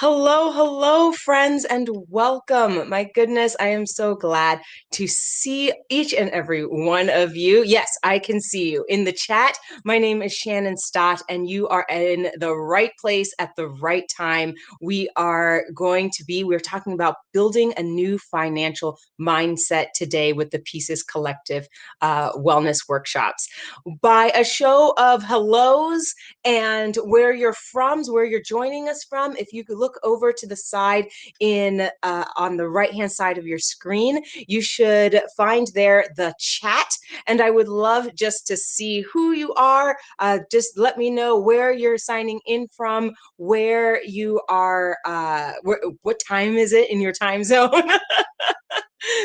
Hello, hello, friends, and welcome. My goodness, I am so glad to see each and every one of you. Yes, I can see you in the chat. My name is Shannon Stott, and you are in the right place at the right time. We're talking about building a new financial mindset today with the Pieces Collective wellness workshops. By a show of hellos and where you're from, where you're joining us from, if you could look over to the side on the right hand side of your screen, you should find there the chat, and I would love just to see who you are. Just let me know where you're signing in from, where you are, what time is it in your time zone.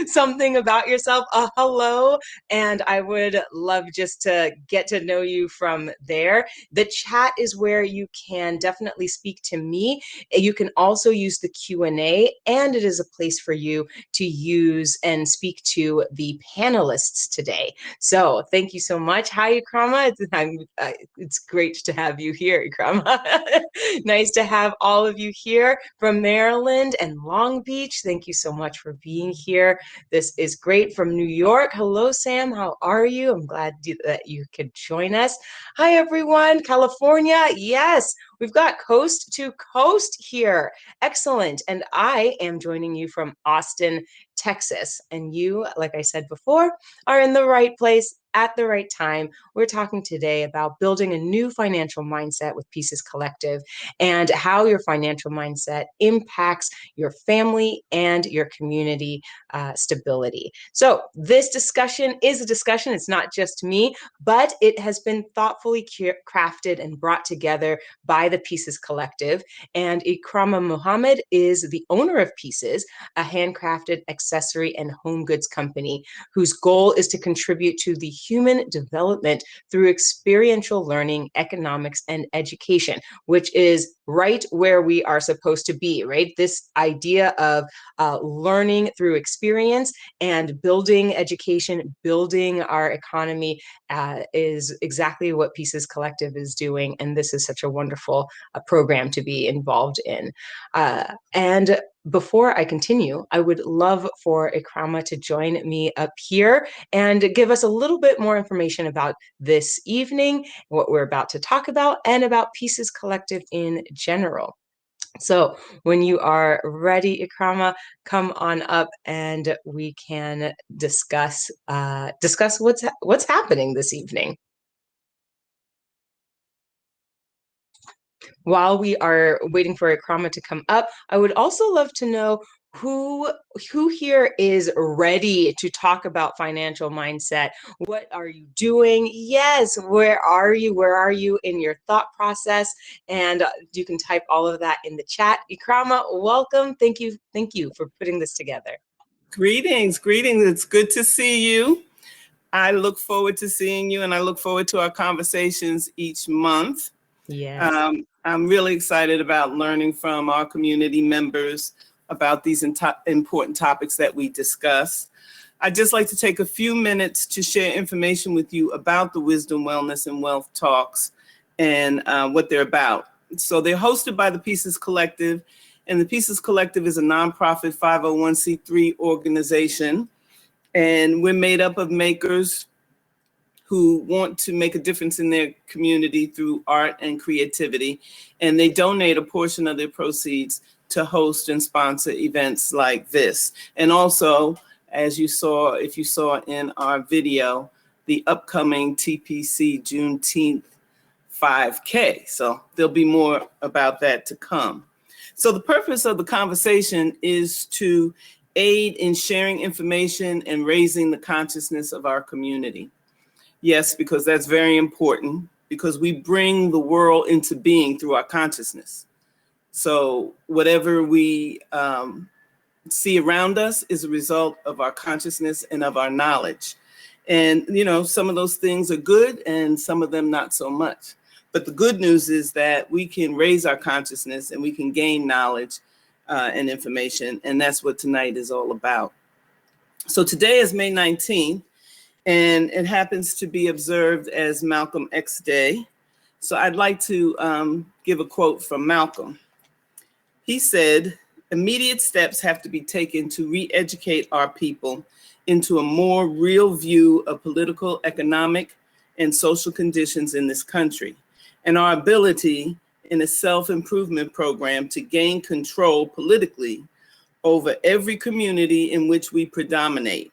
Something about yourself, a hello, and I would love just to get to know you from there. The chat is where you can definitely speak to me. You can also use the Q&A, and it is a place for you to use and speak to the panelists today. So thank you so much. Hi, Ikrama. It's great to have you here, Ikrama. Nice to have all of you here from Maryland and Long Beach. Thank you so much for being here. This is great from New York. Hello, Sam. How are you? I'm glad that you could join us. Hi, everyone. California. Yes, we've got coast to coast here. Excellent. And I am joining you from Austin, Texas. And you, like I said before, are in the right place at the right time. We're talking today about building a new financial mindset with Pieces Collective and how your financial mindset impacts your family and your community stability. So this discussion is a discussion. It's not just me, but it has been thoughtfully crafted and brought together by the Pieces Collective. And Ikrama Muhammad is the owner of Pieces, a handcrafted accessory and home goods company whose goal is to contribute to the human development through experiential learning, economics, and education, which is right where we are supposed to be, right? This idea of learning through experience and building education, building our economy is exactly what Pieces Collective is doing. And this is such a wonderful program to be involved in. And before I continue, I would love for Ikrama to join me up here and give us a little bit more information about this evening, what we're about to talk about, and about Pieces Collective in general. So when you are ready, Ikrama, come on up and we can discuss what's happening this evening. While we are waiting for Ikrama to come up, I would also love to know who here is ready to talk about financial mindset. What are you doing? Yes, where are you? Where are you in your thought process? And you can type all of that in the chat. Ikrama, welcome. Thank you for putting this together. Greetings. It's good to see you. I look forward to seeing you, and I look forward to our conversations each month. Yes. I'm really excited about learning from our community members about these important topics that we discuss. I'd just like to take a few minutes to share information with you about the Wisdom, Wellness, and Wealth Talks and what they're about. So they're hosted by the Pieces Collective, and the Pieces Collective is a nonprofit 501c3 organization, and we're made up of makers who want to make a difference in their community through art and creativity, and they donate a portion of their proceeds to host and sponsor events like this. And also, as you saw, if you saw in our video, the upcoming TPC Juneteenth 5K. So there'll be more about that to come. So the purpose of the conversation is to aid in sharing information and raising the consciousness of our community. Yes, because that's very important, because we bring the world into being through our consciousness. So whatever we see around us is a result of our consciousness and of our knowledge. And, you know, some of those things are good and some of them not so much. But the good news is that we can raise our consciousness and we can gain knowledge and information. And that's what tonight is all about. So today is May 19th, and it happens to be observed as Malcolm X Day. So I'd like to give a quote from Malcolm. He said, immediate steps have to be taken to re-educate our people into a more real view of political, economic, and social conditions in this country, and our ability in a self-improvement program to gain control politically over every community in which we predominate,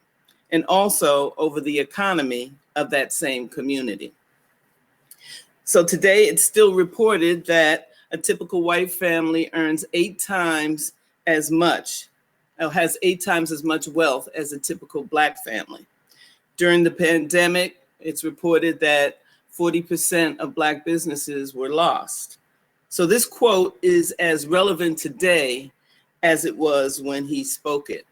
and also over the economy of that same community. So today it's still reported that a typical white family earns 8 times as much, or has 8 times as much wealth as a typical Black family. During the pandemic, it's reported that 40% of Black businesses were lost. So this quote is as relevant today as it was when he spoke it.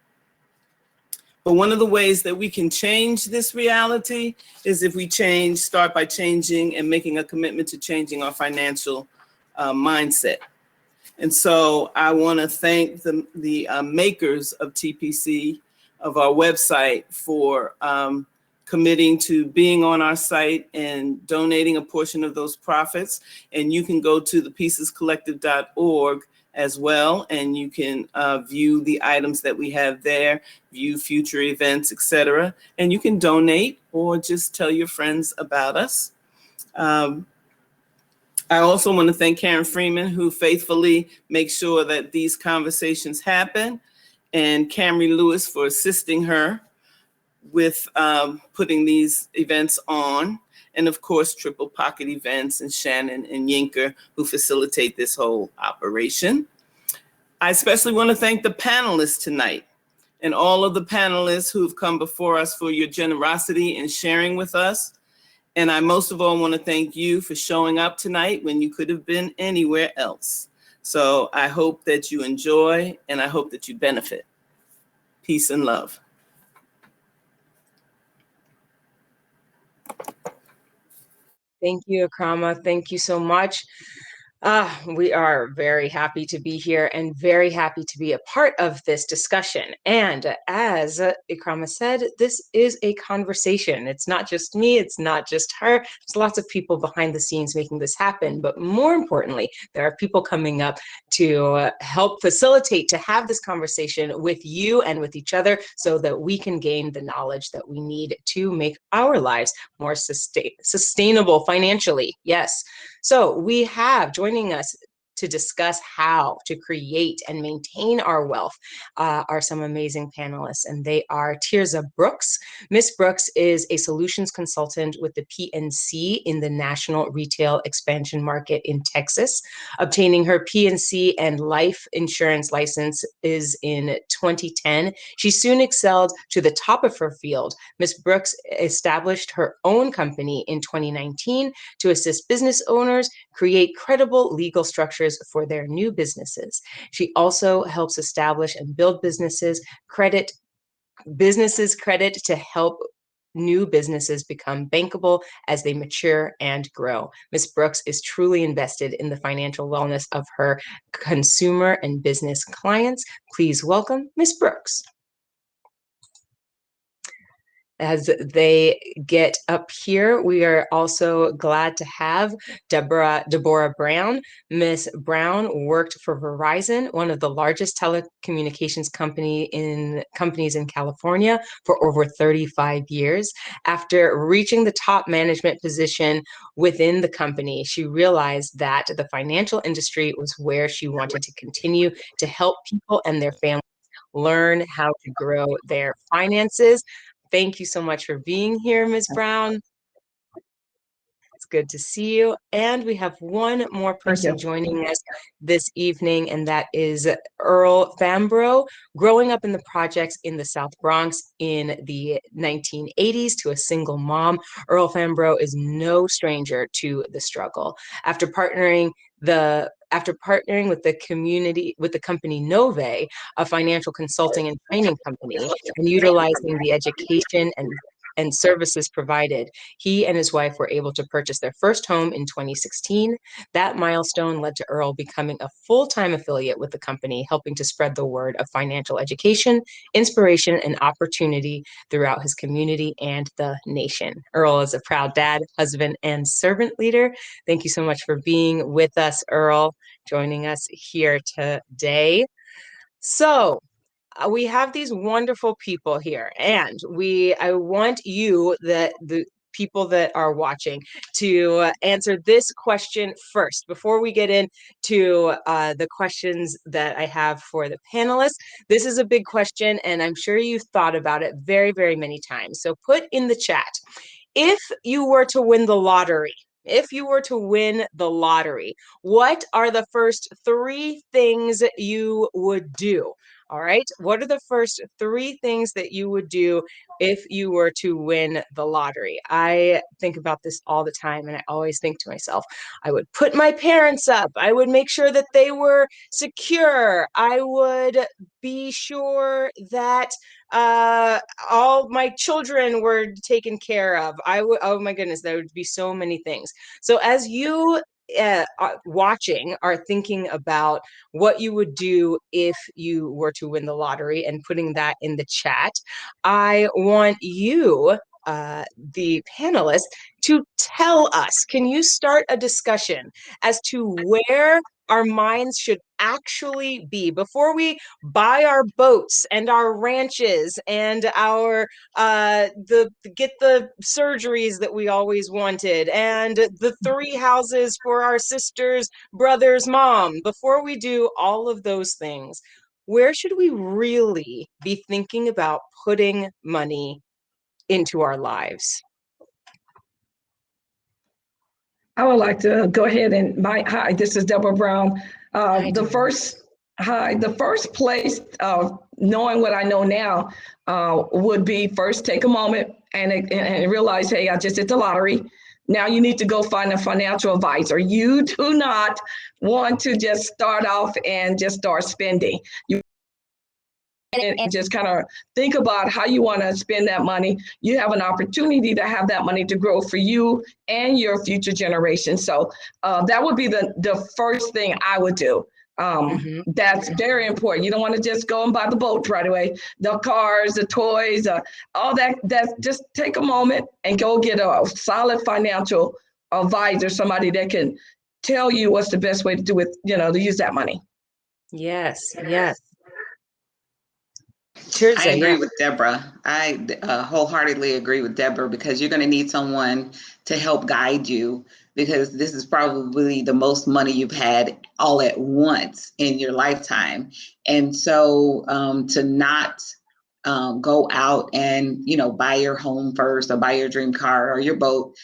But one of the ways that we can change this reality is if we start by changing and making a commitment to changing our financial mindset. And so I want to thank the makers of TPC, of our website, for committing to being on our site and donating a portion of those profits. And you can go to the PEACEScollective.org as well, and you can view the items that we have there, view future events, etc. And you can donate or just tell your friends about us. I also want to thank Karen Freeman, who faithfully makes sure that these conversations happen, and Camry Lewis for assisting her with putting these events on, and of course, Triple Pocket Events and Shannon and Yinker, who facilitate this whole operation. I especially want to thank the panelists tonight and all of the panelists who've come before us for your generosity in sharing with us. And I most of all want to thank you for showing up tonight when you could have been anywhere else. So I hope that you enjoy, and I hope that you benefit. Peace and love. Thank you, Ikrama. Thank you so much. We are very happy to be here and very happy to be a part of this discussion. And as Ikrama said, this is a conversation. It's not just me, it's not just her. There's lots of people behind the scenes making this happen. But more importantly, there are people coming up to help facilitate, to have this conversation with you and with each other so that we can gain the knowledge that we need to make our lives more sustainable financially. Yes. So we have joining us to discuss how to create and maintain our wealth are some amazing panelists, and they are Tirza Brooks. Miss Brooks is a solutions consultant with the PNC in the national retail expansion market in Texas. Obtaining her PNC and life insurance license is in 2010. She soon excelled to the top of her field. Miss Brooks established her own company in 2019 to assist business owners create credible legal structures for their new businesses. She also helps establish and build businesses credit to help new businesses become bankable as they mature and grow. Ms. Brooks is truly invested in the financial wellness of her consumer and business clients. Please welcome Ms. Brooks. As they get up here, we are also glad to have Deborah Brown. Ms. Brown worked for Verizon, one of the largest telecommunications companies in California, for over 35 years. After reaching the top management position within the company, she realized that the financial industry was where she wanted to continue to help people and their families learn how to grow their finances. Thank you so much for being here, Ms. Brown. It's good to see you. And we have one more person joining us this evening, and that is Earl Fambro. Growing up in the projects in the South Bronx in the 1980s to a single mom, Earl Fambro is no stranger to the struggle. After partnering with the company Nove, a financial consulting and training company, and utilizing the education and and services provided. He and his wife were able to purchase their first home in 2016. That milestone led to Earl becoming a full-time affiliate with the company, helping to spread the word of financial education, inspiration, and opportunity throughout his community and the nation. Earl is a proud dad, husband, and servant leader. Thank you so much for being with us, Earl, joining us here today. So, we have these wonderful people here, and I want you, the people that are watching, to answer this question first before we get into the questions that I have for the panelists. This is a big question, and I'm sure you've thought about it very, very many times. So put in the chat, if you were to win the lottery, if you were to win the lottery, what are the first three things you would do? All right. What are the first three things that you would do if you were to win the lottery? I think about this all the time, and I always think to myself, I would put my parents up. I would make sure that they were secure. I would be sure that all my children were taken care of. I would, oh my goodness, there would be so many things. So as you watching are thinking about what you would do if you were to win the lottery and putting that in the chat, I want you, the panelists, to tell us, can you start a discussion as to where our minds should actually be before we buy our boats and our ranches and our the get the surgeries that we always wanted and the three houses for our sister's brother's mom. Before we do all of those things, where should we really be thinking about putting money into our lives? I would like to go ahead and hi, this is Deborah Brown. Hi, The Deborah. first place of knowing what I know now would be first take a moment and realize, hey, I just hit the lottery. Now you need to go find a financial advisor. You do not want to just start off and just start spending. You and just kind of think about how you want to spend that money. You have an opportunity to have that money to grow for you and your future generation. So that would be the first thing I would do. That's very important. You don't want to just go and buy the boat right away, the cars, the toys, all that. Just take a moment and go get a solid financial advisor, somebody that can tell you what's the best way to do it, to use that money. Yes, yes. I agree with Deborah. I wholeheartedly agree with Deborah, because you're going to need someone to help guide you, because this is probably the most money you've had all at once in your lifetime. And so to not go out and, buy your home first or buy your dream car or your boat,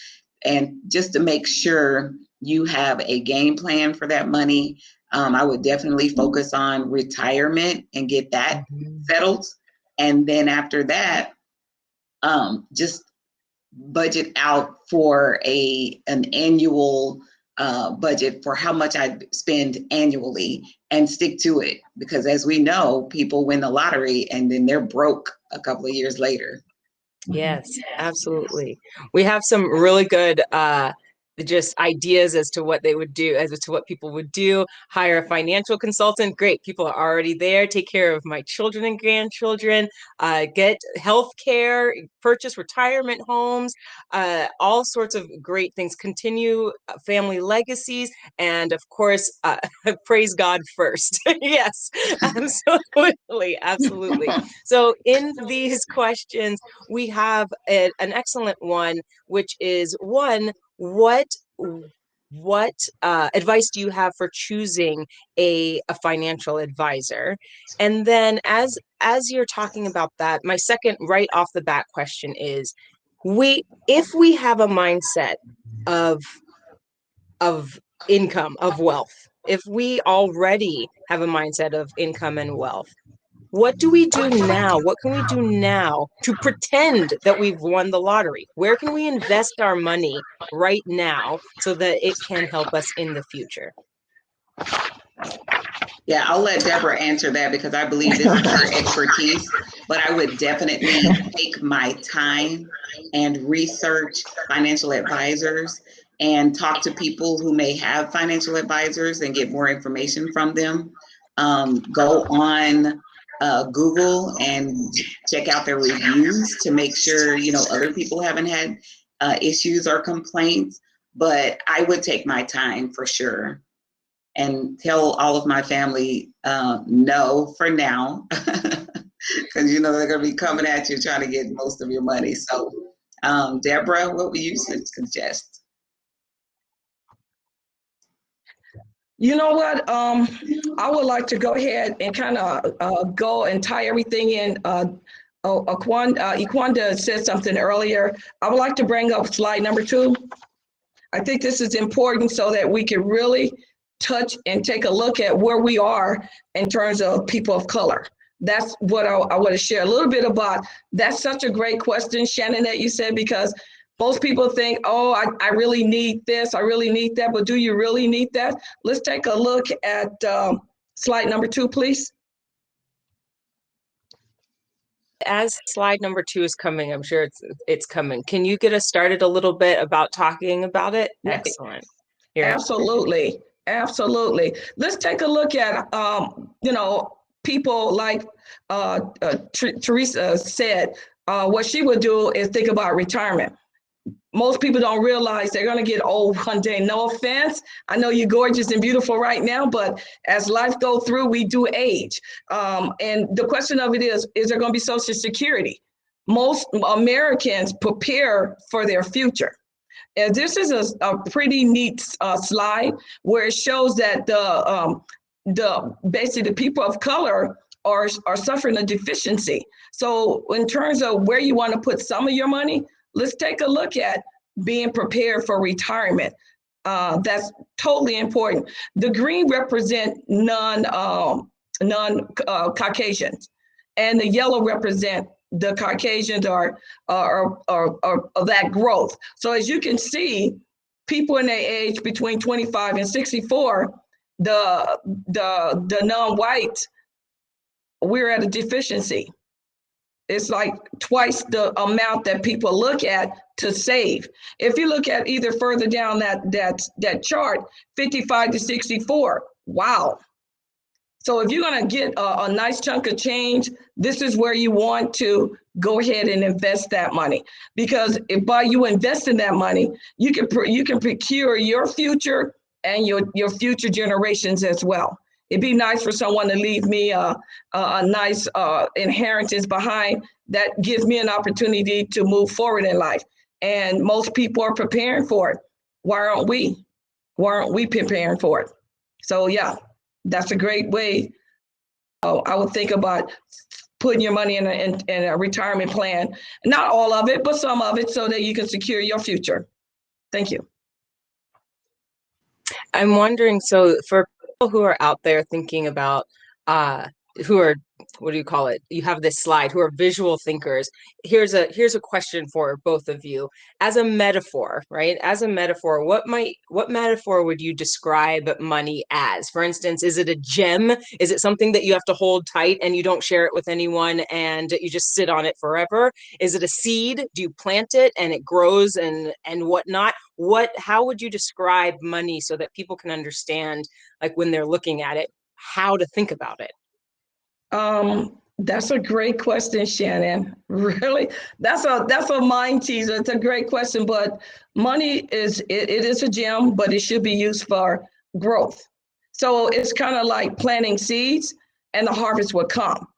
and just to make sure you have a game plan for that money. I would definitely focus on retirement and get that settled. And then after that, just budget out for an annual budget for how much I spend annually, and stick to it. Because as we know, people win the lottery and then they're broke a couple of years later. Yes, absolutely. We have some really good just ideas as to what they would do, as to what people would do. Hire a financial consultant. Great. People are already there. Take care of my children and grandchildren. Get health care, purchase retirement homes, all sorts of great things. Continue family legacies. And of course, praise God first. Yes, absolutely. Absolutely. So in these questions, we have an excellent one, which is one, what advice do you have for choosing a financial advisor? And then as you're talking about that, my second right off the bat question is, if we have a mindset of income, of wealth, if we already have a mindset of income and wealth, what do we do now? What can we do now to pretend that we've won the lottery? Where can we invest our money right now so that it can help us in the future? Yeah, I'll let Deborah answer that because I believe this is her expertise, but I would definitely take my time and research financial advisors and talk to people who may have financial advisors and get more information from them. Go on Google and check out their reviews to make sure, other people haven't had issues or complaints, but I would take my time for sure and tell all of my family no for now, because they're going to be coming at you trying to get most of your money. So, Deborah, what would you suggest? You know what? I would like to go ahead and kind of go and tie everything in. Iquanda said something earlier. I would like to bring up slide number 2. I think this is important so that we can really touch and take a look at where we are in terms of people of color. That's what I want to share a little bit about. That's such a great question, Shannon, that you said, because most people think, oh, I really need this, I really need that, but do you really need that? Let's take a look at slide number 2, please. As slide number 2 is coming, I'm sure it's coming. Can you get us started a little bit about talking about it? Yeah. Excellent. Here. Absolutely. Absolutely. Let's take a look at, people like Teresa said, what she would do is think about retirement. Most people don't realize they're going to get old one day. No offense. I know you're gorgeous and beautiful right now, but as life goes through, we do age. And the question of it is there going to be Social Security? Most Americans prepare for their future. And this is a pretty neat slide where it shows that basically the people of color are suffering a deficiency. So in terms of where you want to put some of your money, let's take a look at being prepared for retirement. That's totally important. The green represent non-Caucasians, and the yellow represent the Caucasians are that growth. So as you can see, people in their age between 25 and 64, the non-white, we're at a deficiency. It's like twice the amount that people look at to save. If you look at either further down that chart, 55 to 64, wow. So if you're going to get a nice chunk of change, this is where you want to go ahead and invest that money. Because if by you investing that money, you can procure your future and your future generations as well. It'd be nice for someone to leave me a nice inheritance behind that gives me an opportunity to move forward in life. And most people are preparing for it. Why aren't we? Why aren't we preparing for it? So yeah, that's a great way. I would think about putting your money in a retirement plan. Not all of it, but some of it, so that you can secure your future. Thank you. I'm wondering, so for people who are out there thinking about who are, what do you call it? You have this slide, who are visual thinkers. Here's a question for both of you. As a metaphor, right? As a metaphor, what metaphor would you describe money as? For instance, is it a gem? Is it something that you have to hold tight and you don't share it with anyone and you just sit on it forever? Is it a seed? Do you plant it and it grows and whatnot? How would you describe money so that people can understand, like when they're looking at it, how to think about it? That's a great question, Shannon. Really, that's a mind teaser. It's a great question, but money is a gem, but it should be used for growth. So it's kind of like planting seeds, and the harvest will come.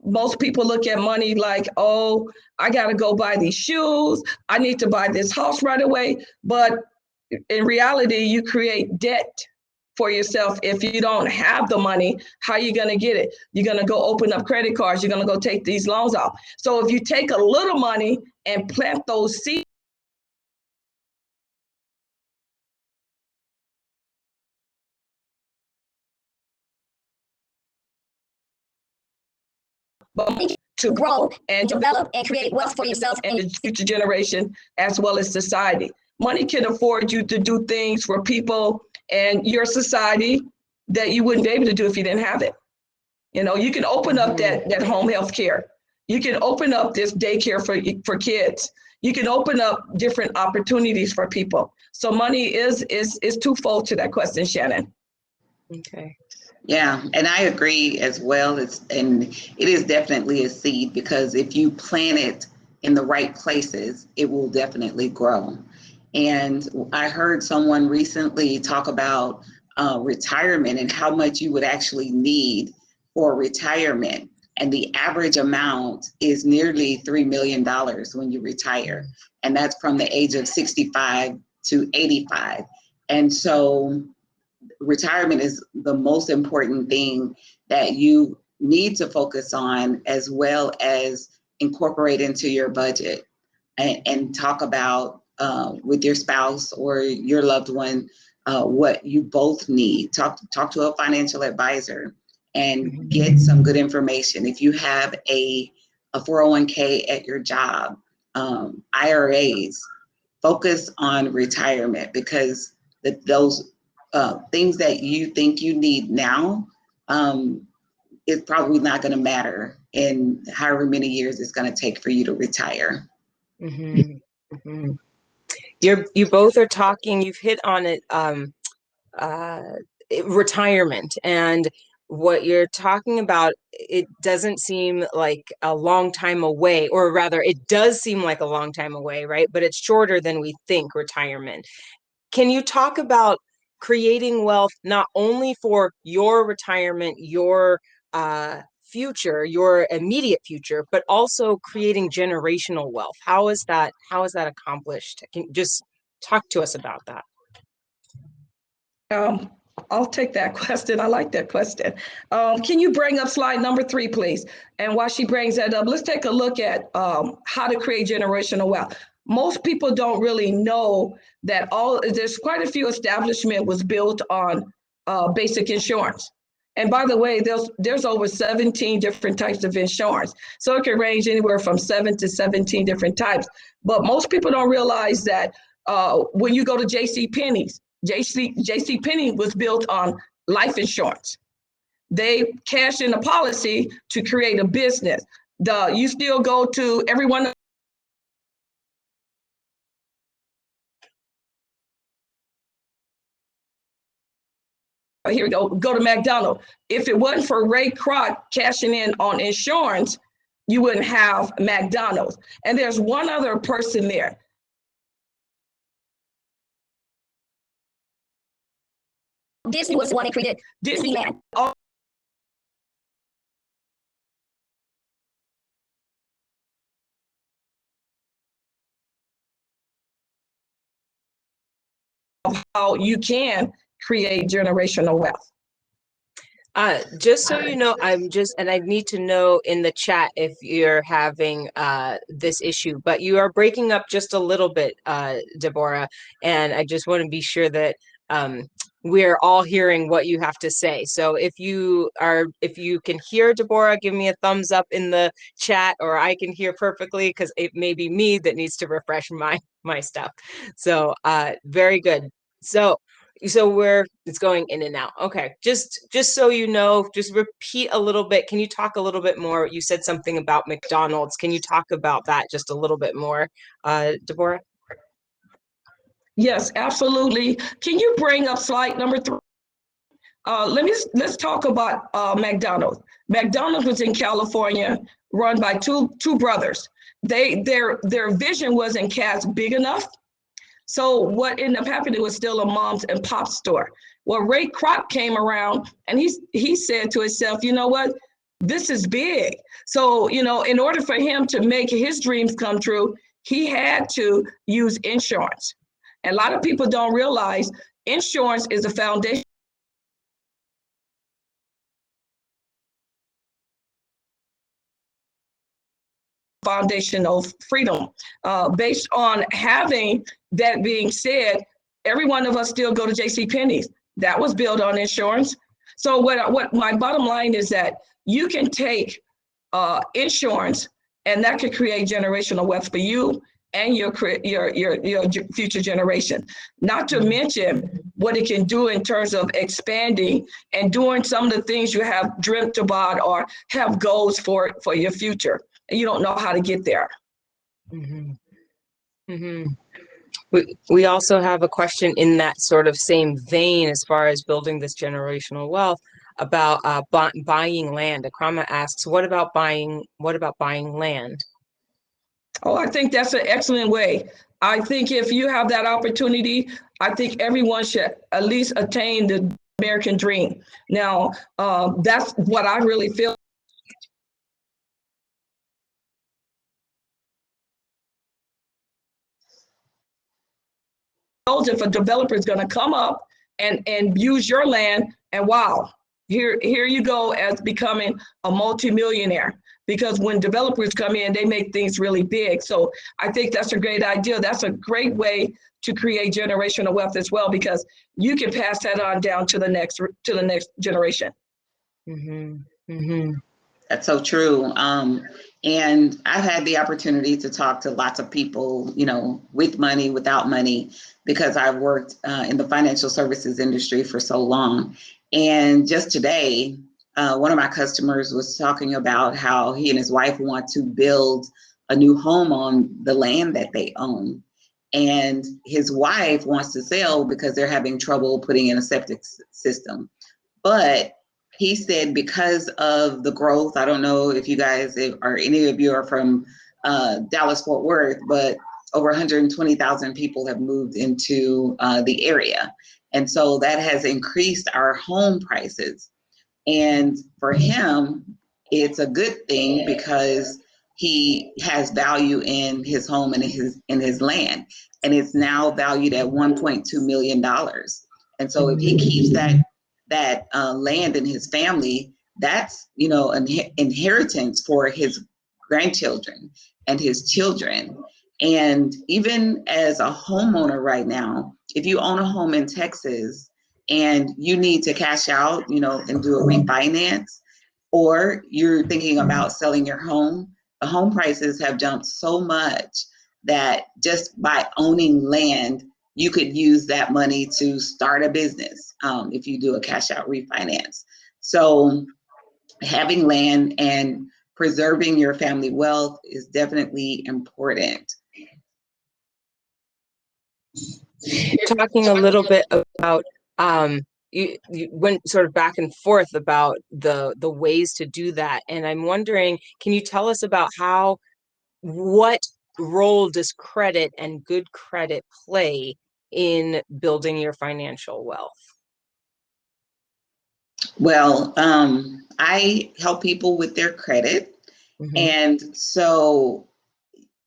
Most people look at money like, oh, I got to go buy these shoes. I need to buy this house right away. But in reality, you create debt for yourself. If you don't have the money, how are you going to get it? You're going to go open up credit cards. You're going to go take these loans out. So if you take a little money and plant those seeds, to grow and develop and create wealth for yourself and the future generation, as well as society. Money can afford you to do things for people and your society that you wouldn't be able to do if you didn't have it. You know, you can open up that home health care. You can open up this daycare for kids. You can open up different opportunities for people. So money is twofold to that question, Shannon. Okay. Yeah, and I agree as well. And it is definitely a seed, because if you plant it in the right places, it will definitely grow. And I heard someone recently talk about retirement and how much you would actually need for retirement. And the average amount is nearly $3 million when you retire. And that's from the age of 65 to 85. And so retirement is the most important thing that you need to focus on, as well as incorporate into your budget, and talk about with your spouse or your loved one what you both need. Talk to a financial advisor and get some good information. If you have a 401k at your job, IRAs, focus on retirement, because those things that you think you need now is probably not going to matter in however many years it's going to take for you to retire. You both are talking, you've hit on it, retirement, and what you're talking about, it doesn't seem like a long time away, or rather it does seem like a long time away, right? But it's shorter than we think, retirement. Can you talk about creating wealth not only for your retirement, your future, your immediate future, but also creating generational wealth? How is that accomplished? Can you just talk to us about that? I'll take that question. I like that question. Can you bring up slide number 3, please? And while she brings that up, let's take a look at how to create generational wealth. Most people don't really know that there's quite a few establishment was built on basic insurance. And by the way, there's over 17 different types of insurance. So it can range anywhere from 7 to 17 different types. But most people don't realize that when you go to JCPenney's, JCPenney was built on life insurance. They cashed in a policy to create a business. You still go to everyone. Here we go. Go to McDonald's. If it wasn't for Ray Kroc cashing in on insurance, you wouldn't have McDonald's. And there's one other person there. Disney was the one that created Disneyland. How you can create generational wealth. Just so you know, and I need to know in the chat if you're having this issue, but you are breaking up just a little bit, Deborah, and I just want to be sure that we're all hearing what you have to say. So if you can hear Deborah, give me a thumbs up in the chat, or I can hear perfectly, because it may be me that needs to refresh my stuff. So very good. So it's going in and out. Okay, just so you know, just repeat a little bit. Can you talk a little bit more? You said something about McDonald's. Can you talk about that just a little bit more, Deborah? Yes, absolutely. Can you bring up slide number 3? Let's talk about McDonald's. McDonald's was in California, run by two brothers. Their vision wasn't cast big enough. So what ended up happening was still a moms and pop store. Well, Ray Kroc came around and he said to himself, you know what? This is big. So, in order for him to make his dreams come true, he had to use insurance. And a lot of people don't realize insurance is a foundation. Foundational freedom. Based on having that being said, every one of us still go to JCPenney's. That was built on insurance. So what my bottom line is that you can take insurance, and that could create generational wealth for you and your future generation. Not to mention, what it can do in terms of expanding and doing some of the things you have dreamt about or have goals for your future, and you don't know how to get there. Mm-hmm. Mm-hmm. We also have a question in that sort of same vein as far as building this generational wealth about buying land. Akrama asks, what about buying land? Oh, I think that's an excellent way. I think if you have that opportunity, I think everyone should at least attain the American dream. Now, that's what I really feel. If a developer is going to come up and use your land, and wow, here you go as becoming a multimillionaire. Because when developers come in, they make things really big. So I think that's a great idea. That's a great way to create generational wealth as well, because you can pass that on down to the next generation. Mm-hmm. Mm-hmm. That's so true. And I've had the opportunity to talk to lots of people, with money, without money, because I've worked in the financial services industry for so long. And just today, one of my customers was talking about how he and his wife want to build a new home on the land that they own. And his wife wants to sell because they're having trouble putting in a septic system. But he said because of the growth, I don't know if you guys or any of you are from Dallas, Fort Worth, but over 120,000 people have moved into the area. And so that has increased our home prices. And for him, it's a good thing because he has value in his home and in his land. And it's now valued at $1.2 million. And so if he keeps that land in his family, that's an inheritance for his grandchildren and his children. And even as a homeowner right now, if you own a home in Texas and you need to cash out, and do a refinance, or you're thinking about selling your home, the home prices have jumped so much that just by owning land, you could use that money to start a business if you do a cash out refinance. So having land and preserving your family wealth is definitely important. Talking a little bit about you went sort of back and forth about the ways to do that, and I'm wondering, can you tell us about what role does credit and good credit play in building your financial wealth? Well, I help people with their credit. Mm-hmm. And so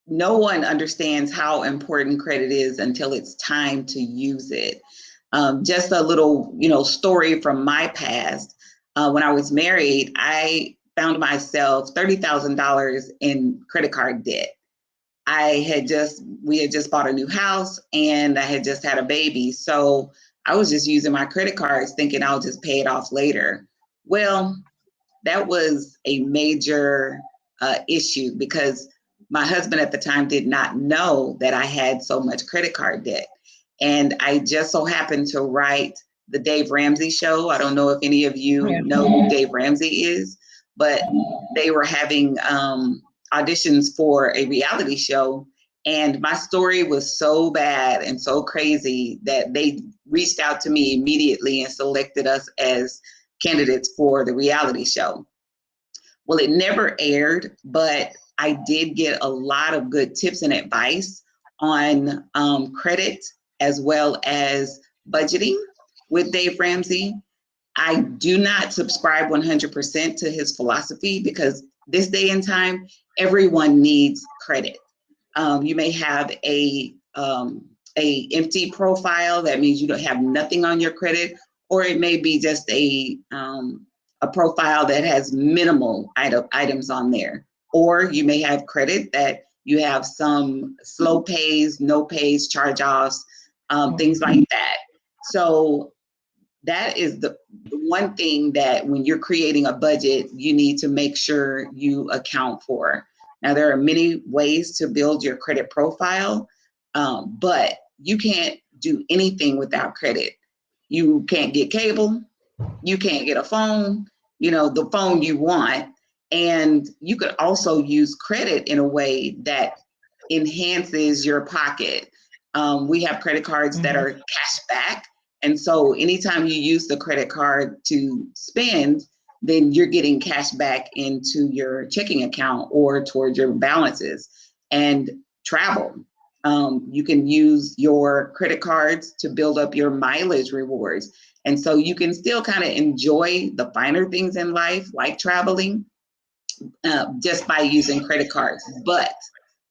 no one understands how important credit is until it's time to use it. Just a little, story from my past. When I was married, I found myself $30,000 in credit card debt. We had just bought a new house and I had just had a baby. So I was just using my credit cards thinking I'll just pay it off later. Well, that was a major issue because my husband at the time did not know that I had so much credit card debt. And I just so happened to write the Dave Ramsey show. I don't know if any of you know who Dave Ramsey is, but they were having auditions for a reality show. And my story was so bad and so crazy that they reached out to me immediately and selected us as candidates for the reality show. Well, it never aired, but I did get a lot of good tips and advice on credit as well as budgeting with Dave Ramsey. I do not subscribe 100% to his philosophy because this day and time, everyone needs credit. You may have a empty profile. That means you don't have nothing on your credit, or it may be just a profile that has minimal items on there. Or you may have credit that you have some slow pays, no pays, charge-offs, things like that. So that is the one thing that when you're creating a budget, you need to make sure you account for. Now, there are many ways to build your credit profile, but you can't do anything without credit. You can't get cable, you can't get a phone, the phone you want. And you could also use credit in a way that enhances your pocket. We have credit cards that are cash back. And so anytime you use the credit card to spend, then you're getting cash back into your checking account or towards your balances. And travel. You can use your credit cards to build up your mileage rewards. And so you can still kind of enjoy the finer things in life, like traveling, just by using credit cards. But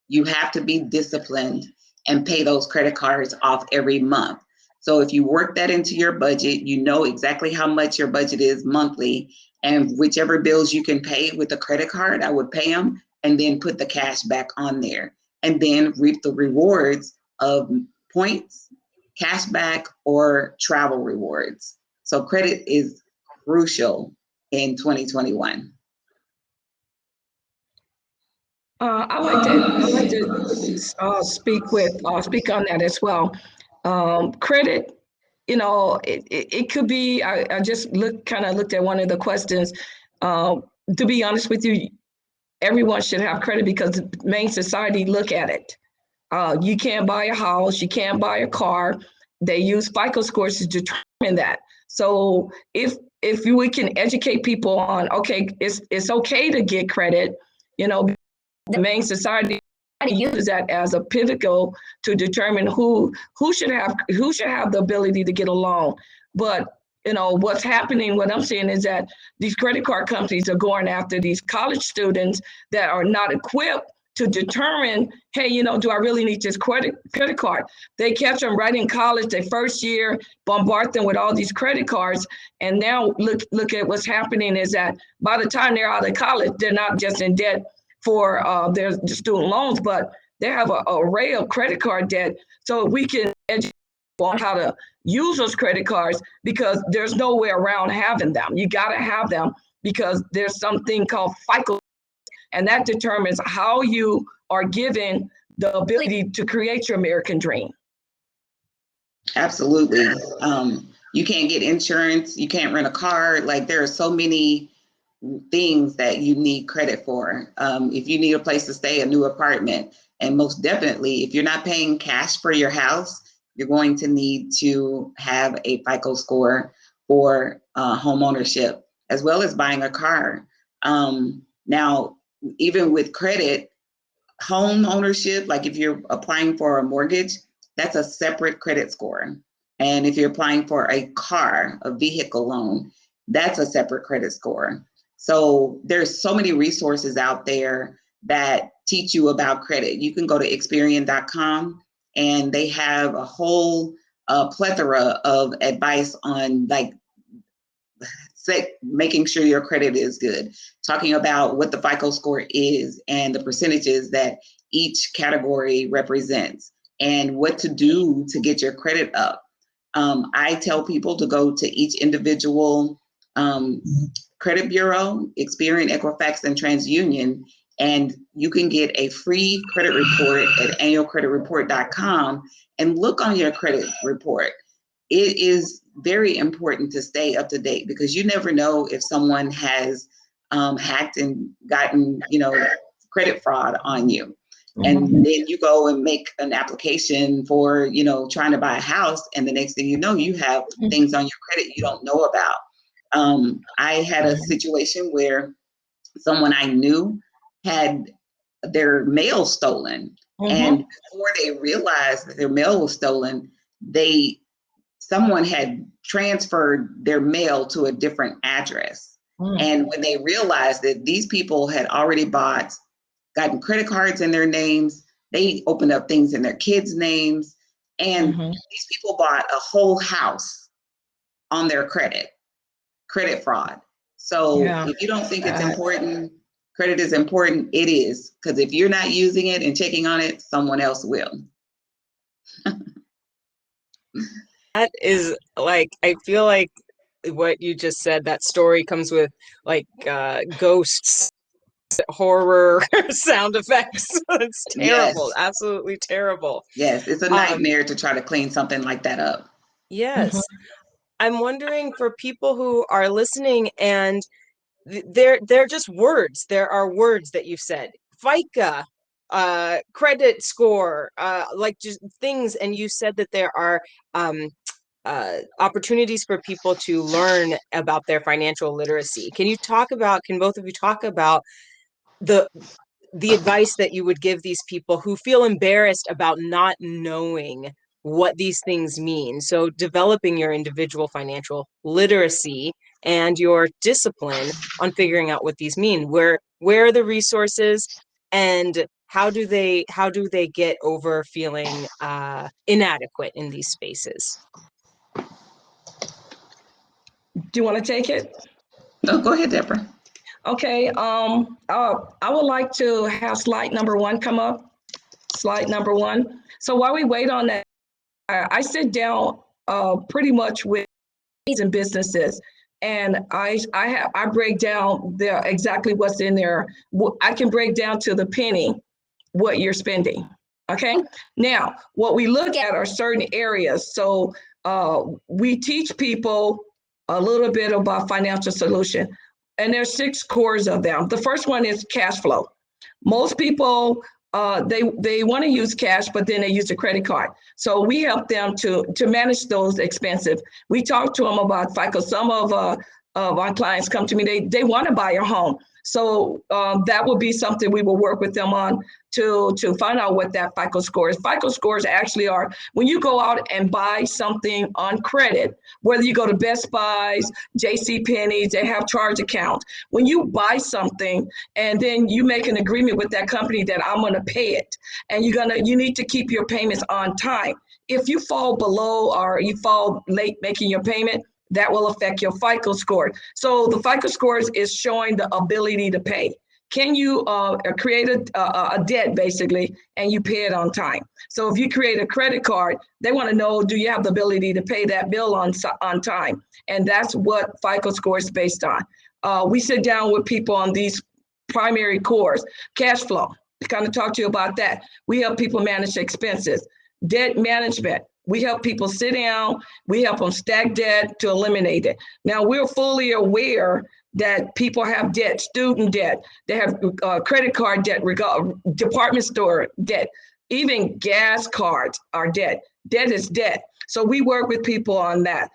you have to be disciplined and pay those credit cards off every month. So if you work that into your budget, you know exactly how much your budget is monthly, and whichever bills you can pay with a credit card, I would pay them and then put the cash back on there and then reap the rewards of points, cash back, or travel rewards. So credit is crucial in 2021. I'd like to speak on that as well. Credit, it could be. I just looked at one of the questions. To be honest with you, everyone should have credit because the main society look at it. You can't buy a house, you can't buy a car. They use FICO scores to determine that. So if we can educate people on, okay, it's okay to get credit, the main society uses that as a pivotal to determine who should have the ability to get a loan. But what's happening, what I'm seeing is that these credit card companies are going after these college students that are not equipped to determine, hey, do I really need this credit card? They catch them right in college, their first year, bombard them with all these credit cards. And now look at what's happening is that by the time they're out of college, they're not just in debt for their student loans, but they have an array of credit card debt. So we can educate on how to use those credit cards, because there's no way around having them. You got to have them because there's something called FICO, and that determines how you are given the ability to create your American dream. Absolutely. You can't get insurance, you can't rent a car. Like, there are so many things that you need credit for. If you need a place to stay, a new apartment, and most definitely, if you're not paying cash for your house, you're going to need to have a FICO score for home ownership, as well as buying a car. Now, even with credit, home ownership, like if you're applying for a mortgage, that's a separate credit score. And if you're applying for a car, a vehicle loan, that's a separate credit score. So there's so many resources out there that teach you about credit. You can go to Experian.com, and they have a whole plethora of advice on, like, making sure your credit is good, talking about what the FICO score is and the percentages that each category represents, and what to do to get your credit up. I tell people to go to each individual credit bureau, Experian, Equifax, and TransUnion, and you can get a free credit report at annualcreditreport.com and look on your credit report. It is very important to stay up to date, because you never know if someone has hacked and gotten, credit fraud on you. And then you go and make an application for, trying to buy a house, and the next thing you know, you have things on your credit you don't know about. I had a situation where someone I knew had their mail stolen. And before they realized that their mail was stolen, someone had transferred their mail to a different address. And when they realized that these people had already gotten credit cards in their names, they opened up things in their kids' names, and these people bought a whole house on their credit fraud. So if you don't think it's important, credit is important, it is, because if you're not using it and checking on it, someone else will. That is, like, I feel like what you just said, that story comes with like ghosts, horror sound effects. It's terrible. Yes. Absolutely terrible. Yes, it's a nightmare to try to clean something like that up. Yes. I'm wondering for people who are listening and they're just words. There are words that you've said. FICA, credit score, like just things, and you said that there are opportunities for people to learn about their financial literacy. Can both of you talk about the the advice that you would give these people who feel embarrassed about not knowing what these things mean? So developing your individual financial literacy and your discipline on figuring out what these mean. Where are the resources, and how do they get over feeling inadequate in these spaces? Do you want to take it? No, go ahead, Deborah. Okay. I would like to have slide number one come up. Slide number one. So while we wait on that, I sit down pretty much with and businesses, and I break down exactly what's in there. I can break down to the penny what you're spending. Okay. Now, what we look at are certain areas. So we teach people a little bit about financial solution, and there's 6 cores of them. The first one is cash flow. Most people they want to use cash, but then they use a credit card. So we help them to manage those expenses. We talk to them about FICO. Some of our clients come to me, they want to buy a home. So that would be something we will work with them on to find out what that FICO score is. FICO scores actually are when you go out and buy something on credit, whether you go to Best Buys, JC Penney's, they have charge accounts. When you buy something and then you make an agreement with that company that I'm going to pay it, and you need to keep your payments on time. If you fall below or you fall late making your payment, that will affect your FICO score. So the FICO scores is showing the ability to pay. Can you create a debt basically, and you pay it on time? So if you create a credit card, they want to know, do you have the ability to pay that bill on time? And that's what FICO score is based on. We sit down with people on these primary cores. Cash flow, kind of talk to you about that. We help people manage expenses. Debt management, we help people sit down, we help them stack debt to eliminate it. Now, we're fully aware that people have debt, student debt, they have credit card debt, department store debt, even gas cards are debt. Debt is debt. So we work with people on that.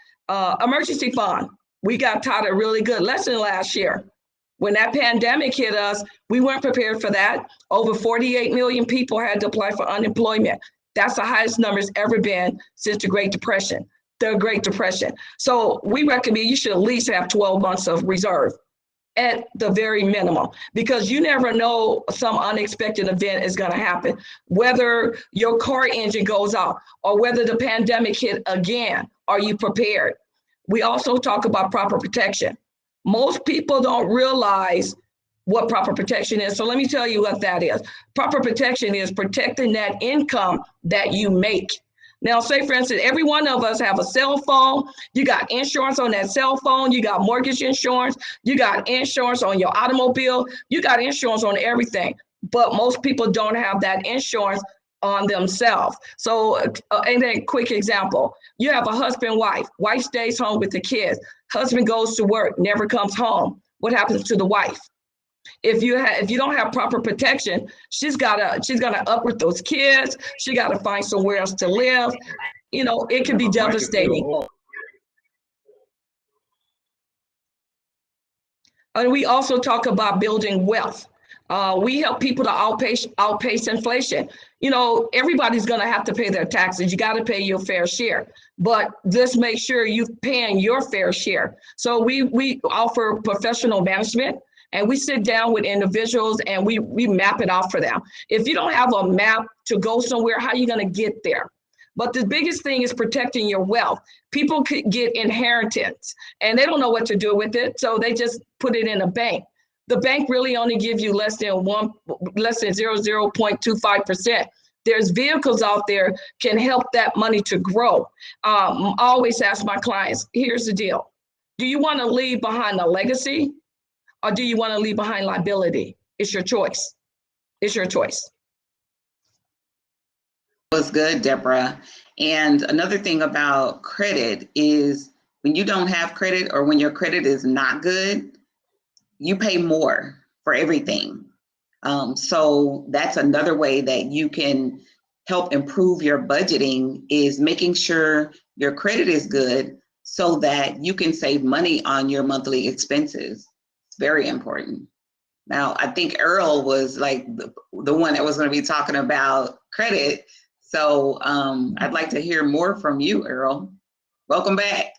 Emergency fund, we got taught a really good lesson last year. When that pandemic hit us, we weren't prepared for that. Over 48 million people had to apply for unemployment. That's the highest numbers ever been since the Great Depression. So we recommend you should at least have 12 months of reserve at the very minimum, because you never know some unexpected event is going to happen, whether your car engine goes out or whether the pandemic hit again. Are you prepared? We also talk about proper protection. Most people don't realize what proper protection is. So let me tell you what that is. Proper protection is protecting that income that you make. Now, say for instance, every one of us have a cell phone. You got insurance on that cell phone. You got mortgage insurance. You got insurance on your automobile. You got insurance on everything. But most people don't have that insurance on themselves. So, and then quick example, you have a husband, wife. Wife stays home with the kids. Husband goes to work, never comes home. What happens to the wife? If you don't have proper protection, she's gonna uproot those kids. She gotta find somewhere else to live. It can be devastating. And we also talk about building wealth. We help people to outpace inflation. Everybody's gonna have to pay their taxes. You got to pay your fair share, but just make sure you're paying your fair share. So we offer professional management. And we sit down with individuals and we map it out for them. If you don't have a map to go somewhere, how are you going to get there? But the biggest thing is protecting your wealth. People could get inheritance and they don't know what to do with it. So they just put it in a bank. The bank really only gives you less than 0.25%. There's vehicles out there can help that money to grow. I always ask my clients, here's the deal. Do you want to leave behind a legacy? Or do you want to leave behind liability? It's your choice. It's your choice. That was good, Deborah. And another thing about credit is When you don't have credit or when your credit is not good, you pay more for everything. So that's another way that you can help improve your budgeting, is making sure your credit is good so that you can save money on your monthly expenses. It's very important. Now, I think Earl was like the one that was going to be talking about credit. So I'd like to hear more from you, Earl. Welcome back.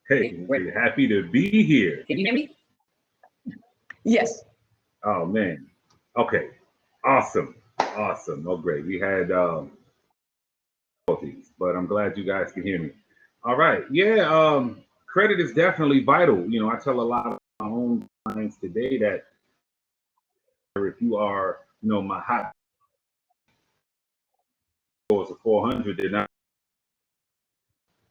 Hey, we're happy to be here. Can you hear me? Yes. Oh man. Okay. Awesome. Awesome. Oh great. We had difficulties, but I'm glad you guys can hear me. All right. Yeah, credit is definitely vital. You know, I tell a lot of my own clients today that if you are, you know, my hot scores of 400, they're not,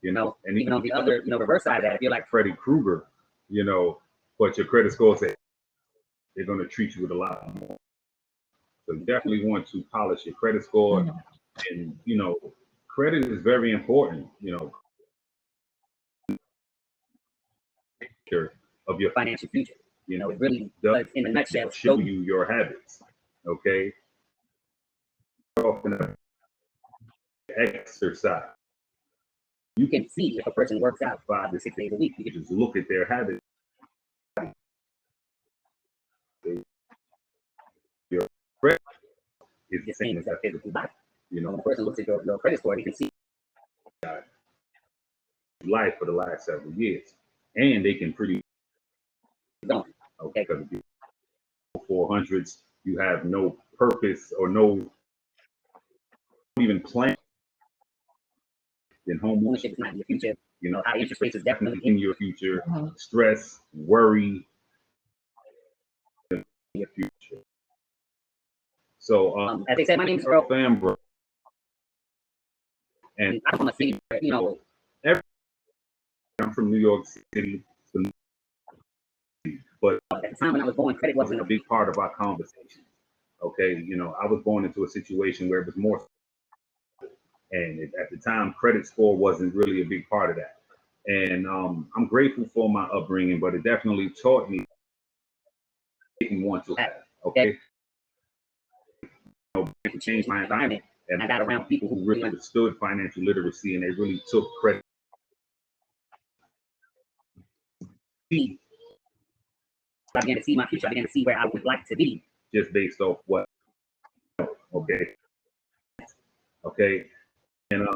you know, and even on the other, you know, reverse side of that, if you're like Freddy Krueger, you know, but your credit scores, they're going to treat you with a lot more. So you definitely want to polish your credit score. And, you know, credit is very important, you know, of your financial future. You know, it really does, in a nutshell, show you your habits. Okay. Often exercise. You can see if a person works out 5 to 6 days a week. You can just look at their habits. Your credit is the same as that physical body. You know, when a person looks at your credit score, they can see life for the last several years, and they can pretty don't. Okay, because if you're 400s, you have no purpose or no even plan. Then home ownership is not in your future. You know, high interest rates is definitely in your future. Stress, worry, in your future. So, as I said, my name is Earl Fambro, and I want to say, you know, I'm from New York City, but at the time when I was born, credit wasn't a big part of our conversation. Okay, you know, I was born into a situation where it was more, and at the time, credit score wasn't really a big part of that. And I'm grateful for my upbringing, but it definitely taught me I didn't want to have. Okay, you know, to change my environment, and I got around people who really understood financial literacy, and they really took credit. I began to see my future. I began to see where I would like to be, just based off what. Okay, and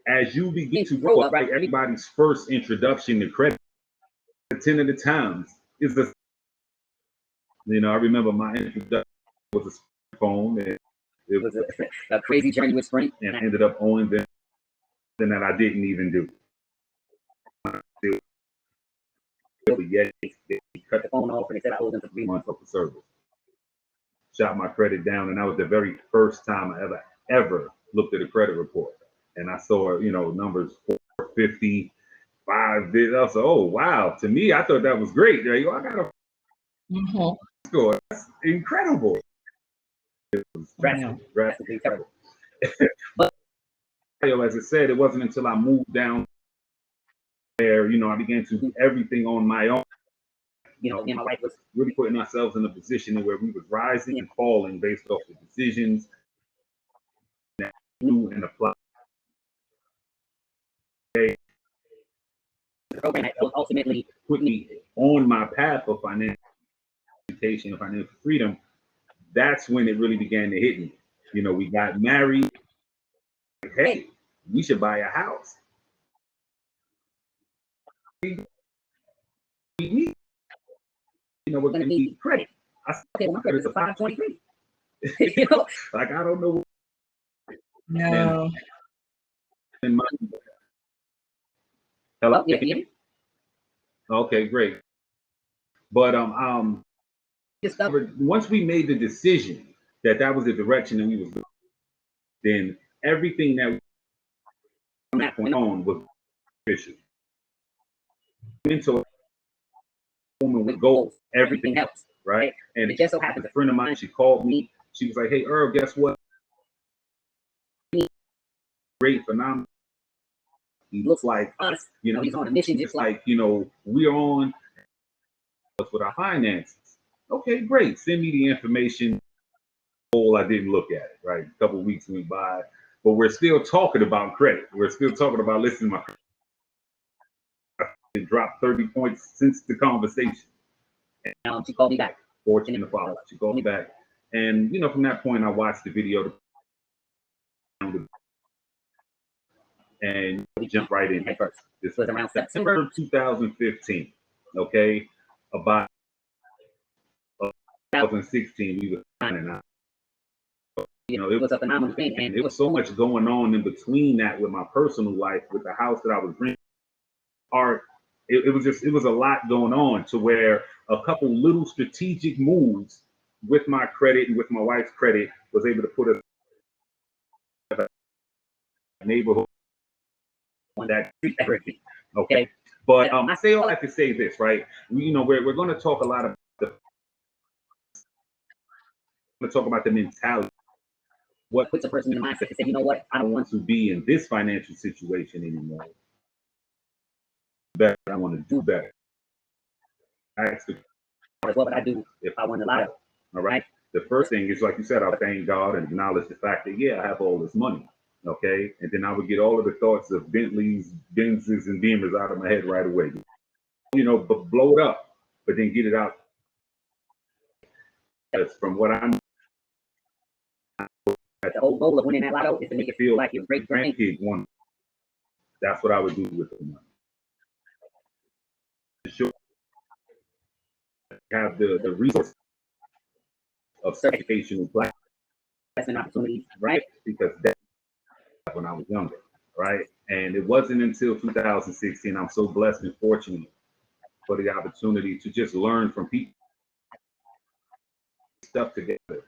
as you begin to grow up, right, everybody's first introduction to credit, 10 of the times, is the, you know, I remember my introduction was a phone, and it was a crazy journey with Sprint, and I ended up owing them that I didn't even do. But yet, they cut the phone off and they said I owed them for 3 months of the service. Shot my credit down, and that was the very first time I ever looked at a credit report. And I saw, you know, numbers 450, 5. I was like, oh wow! To me, I thought that was great. I got a score. That's incredible. It was drastically terrible. But as I said, it wasn't until I moved down there, you know, I began to do everything on my own. You know, me and my wife was really putting ourselves in a position where we was rising and falling based off the decisions that we do and apply. The program that ultimately put me on my path of financial education and financial freedom. That's when it really began to hit me. You know, we got married. Hey, we should buy a house. You know, we're going to need credit. I said, okay, well, my credit's a 523. You know, like, I don't know. No. And hello? Okay, great. But once we made the decision that that was the direction that we was going, then everything that from that point on was official. Into a woman with goals, everything else, right? And it just so happened, a friend of mine, she called me. She was like, "Hey, Earl, guess what? Great, phenomenal. He looks like us. You know, he's on a mission just like, you know, we're on with our finances. Okay, great. Send me the information. I didn't look at it, right? A couple of weeks went by, but we're still talking about credit. We're still talking about, listen, my credit dropped 30 points since the conversation. And she called me back. Fortunate to follow. She called me back. And, you know, from that point, I watched the video and we jumped right in first. This was around September 2015. Okay. About 2016, we were finding out. You know, it was a phenomenal thing. And there was so much going on in between that with my personal life, with the house that I was renting. It was a lot going on to where a couple little strategic moves with my credit and with my wife's credit was able to put us in a neighborhood on that street everything. Okay. But I say all that to say this, right? We're going to talk a lot about the mentality. What puts a person in the mindset to say, you know what, I don't want to be in this financial situation anymore. Better, I want to do better. Ask the what would I do if I won the lotto? All right. The first thing is, like you said, I'll thank God and acknowledge the fact that, yeah, I have all this money. Okay. And then I would get all of the thoughts of Bentleys, Benzes, and Beamers out of my head right away. You know, but blow it up, but then get it out. Because from what I'm, the whole goal of winning that lotto is to make it feel like your great grandkids won. That's what I would do with the money. Sure. Have the resource of certification and black investment opportunities, right? Because that's when I was younger, right? And it wasn't until 2016, I'm so blessed and fortunate for the opportunity to just learn from people, stuff together.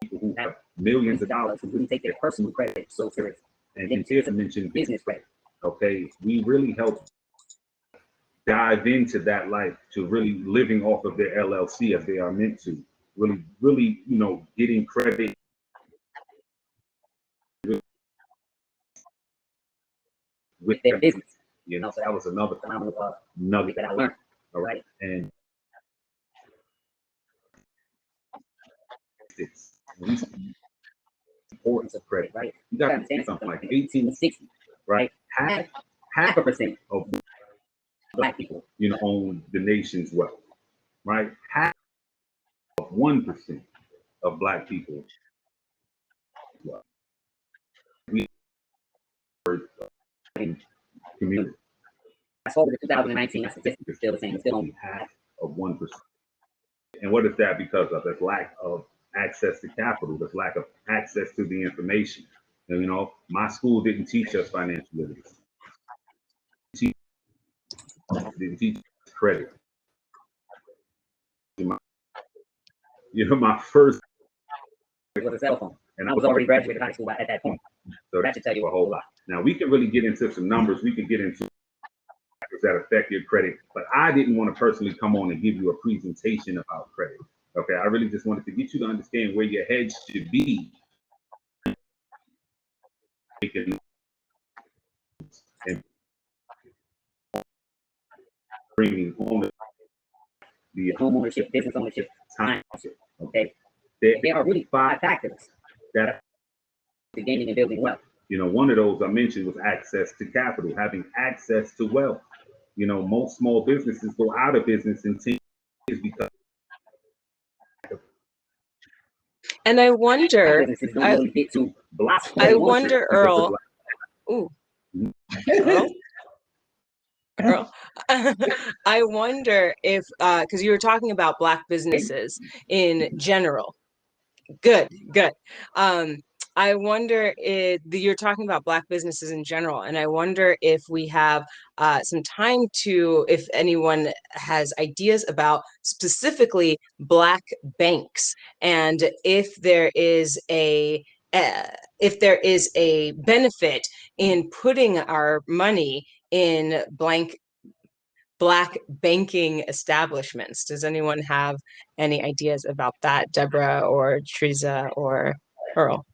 People who have millions of dollars who really take their personal credit so serious. And here to mention business credit, okay? We really help dive into that life to really living off of their LLC as they are meant to. Really, you know, getting credit with their business. You know, so that was another phenomenal nugget that I learned. All right. And it's the importance of credit, right? You got to understand something like 18 to 60, right? Half a percent of black people, you know, own the nation's wealth, right? Half of 1% of black people. Well, we are in community. Fast forward to 2019, that statistic is still the same. It's still only half of 1%. And what is that because of? That's lack of access to capital. That's lack of access to the information. And, you know, my school didn't teach us financial literacy. Didn't teach us credit. My first was a cell phone, and I was already graduated high school at that point. So that should tell you a whole lot. Now we can really get into some numbers. We can get into factors that affect your credit, but I didn't want to personally come on and give you a presentation about credit. Okay, I really just wanted to get you to understand where your head should be. And bringing home the homeownership, business ownership, time ownership. Okay, there are really 5 factors that are the gaining and building wealth. You know, one of those I mentioned was access to capital, having access to wealth. You know, most small businesses go out of business in 10 years because. And I wonder, Earl. Ooh. Earl, I wonder if, because you were talking about Black businesses in general. Good. I wonder if you're talking about Black businesses in general, and I wonder if we have some time if anyone has ideas about specifically Black banks, and if there is a benefit in putting our money in Black banking establishments. Does anyone have any ideas about that, Deborah or Teresa or Earl?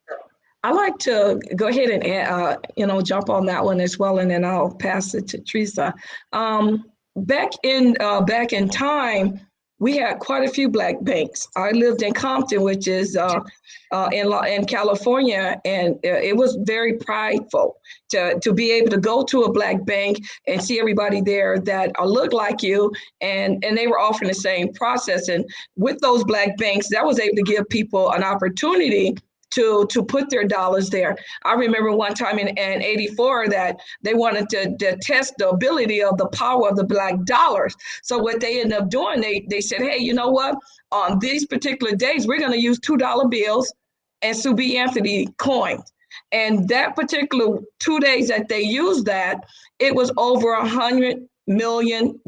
I like to go ahead and jump on that one as well, and then I'll pass it to Teresa. Back in time, we had quite a few black banks. I lived in Compton, which is in California, and it was very prideful to be able to go to a black bank and see everybody there that looked like you, and they were offering the same process. And with those black banks, that was able to give people an opportunity to put their dollars there. I remember one time in '84 that they wanted to test the ability of the power of the black dollars. So what they ended up doing, they said, hey, you know what? On these particular days, we're going to use $2 bills and Sue B. Anthony coins. And that particular 2 days that they used that, it was over $100 million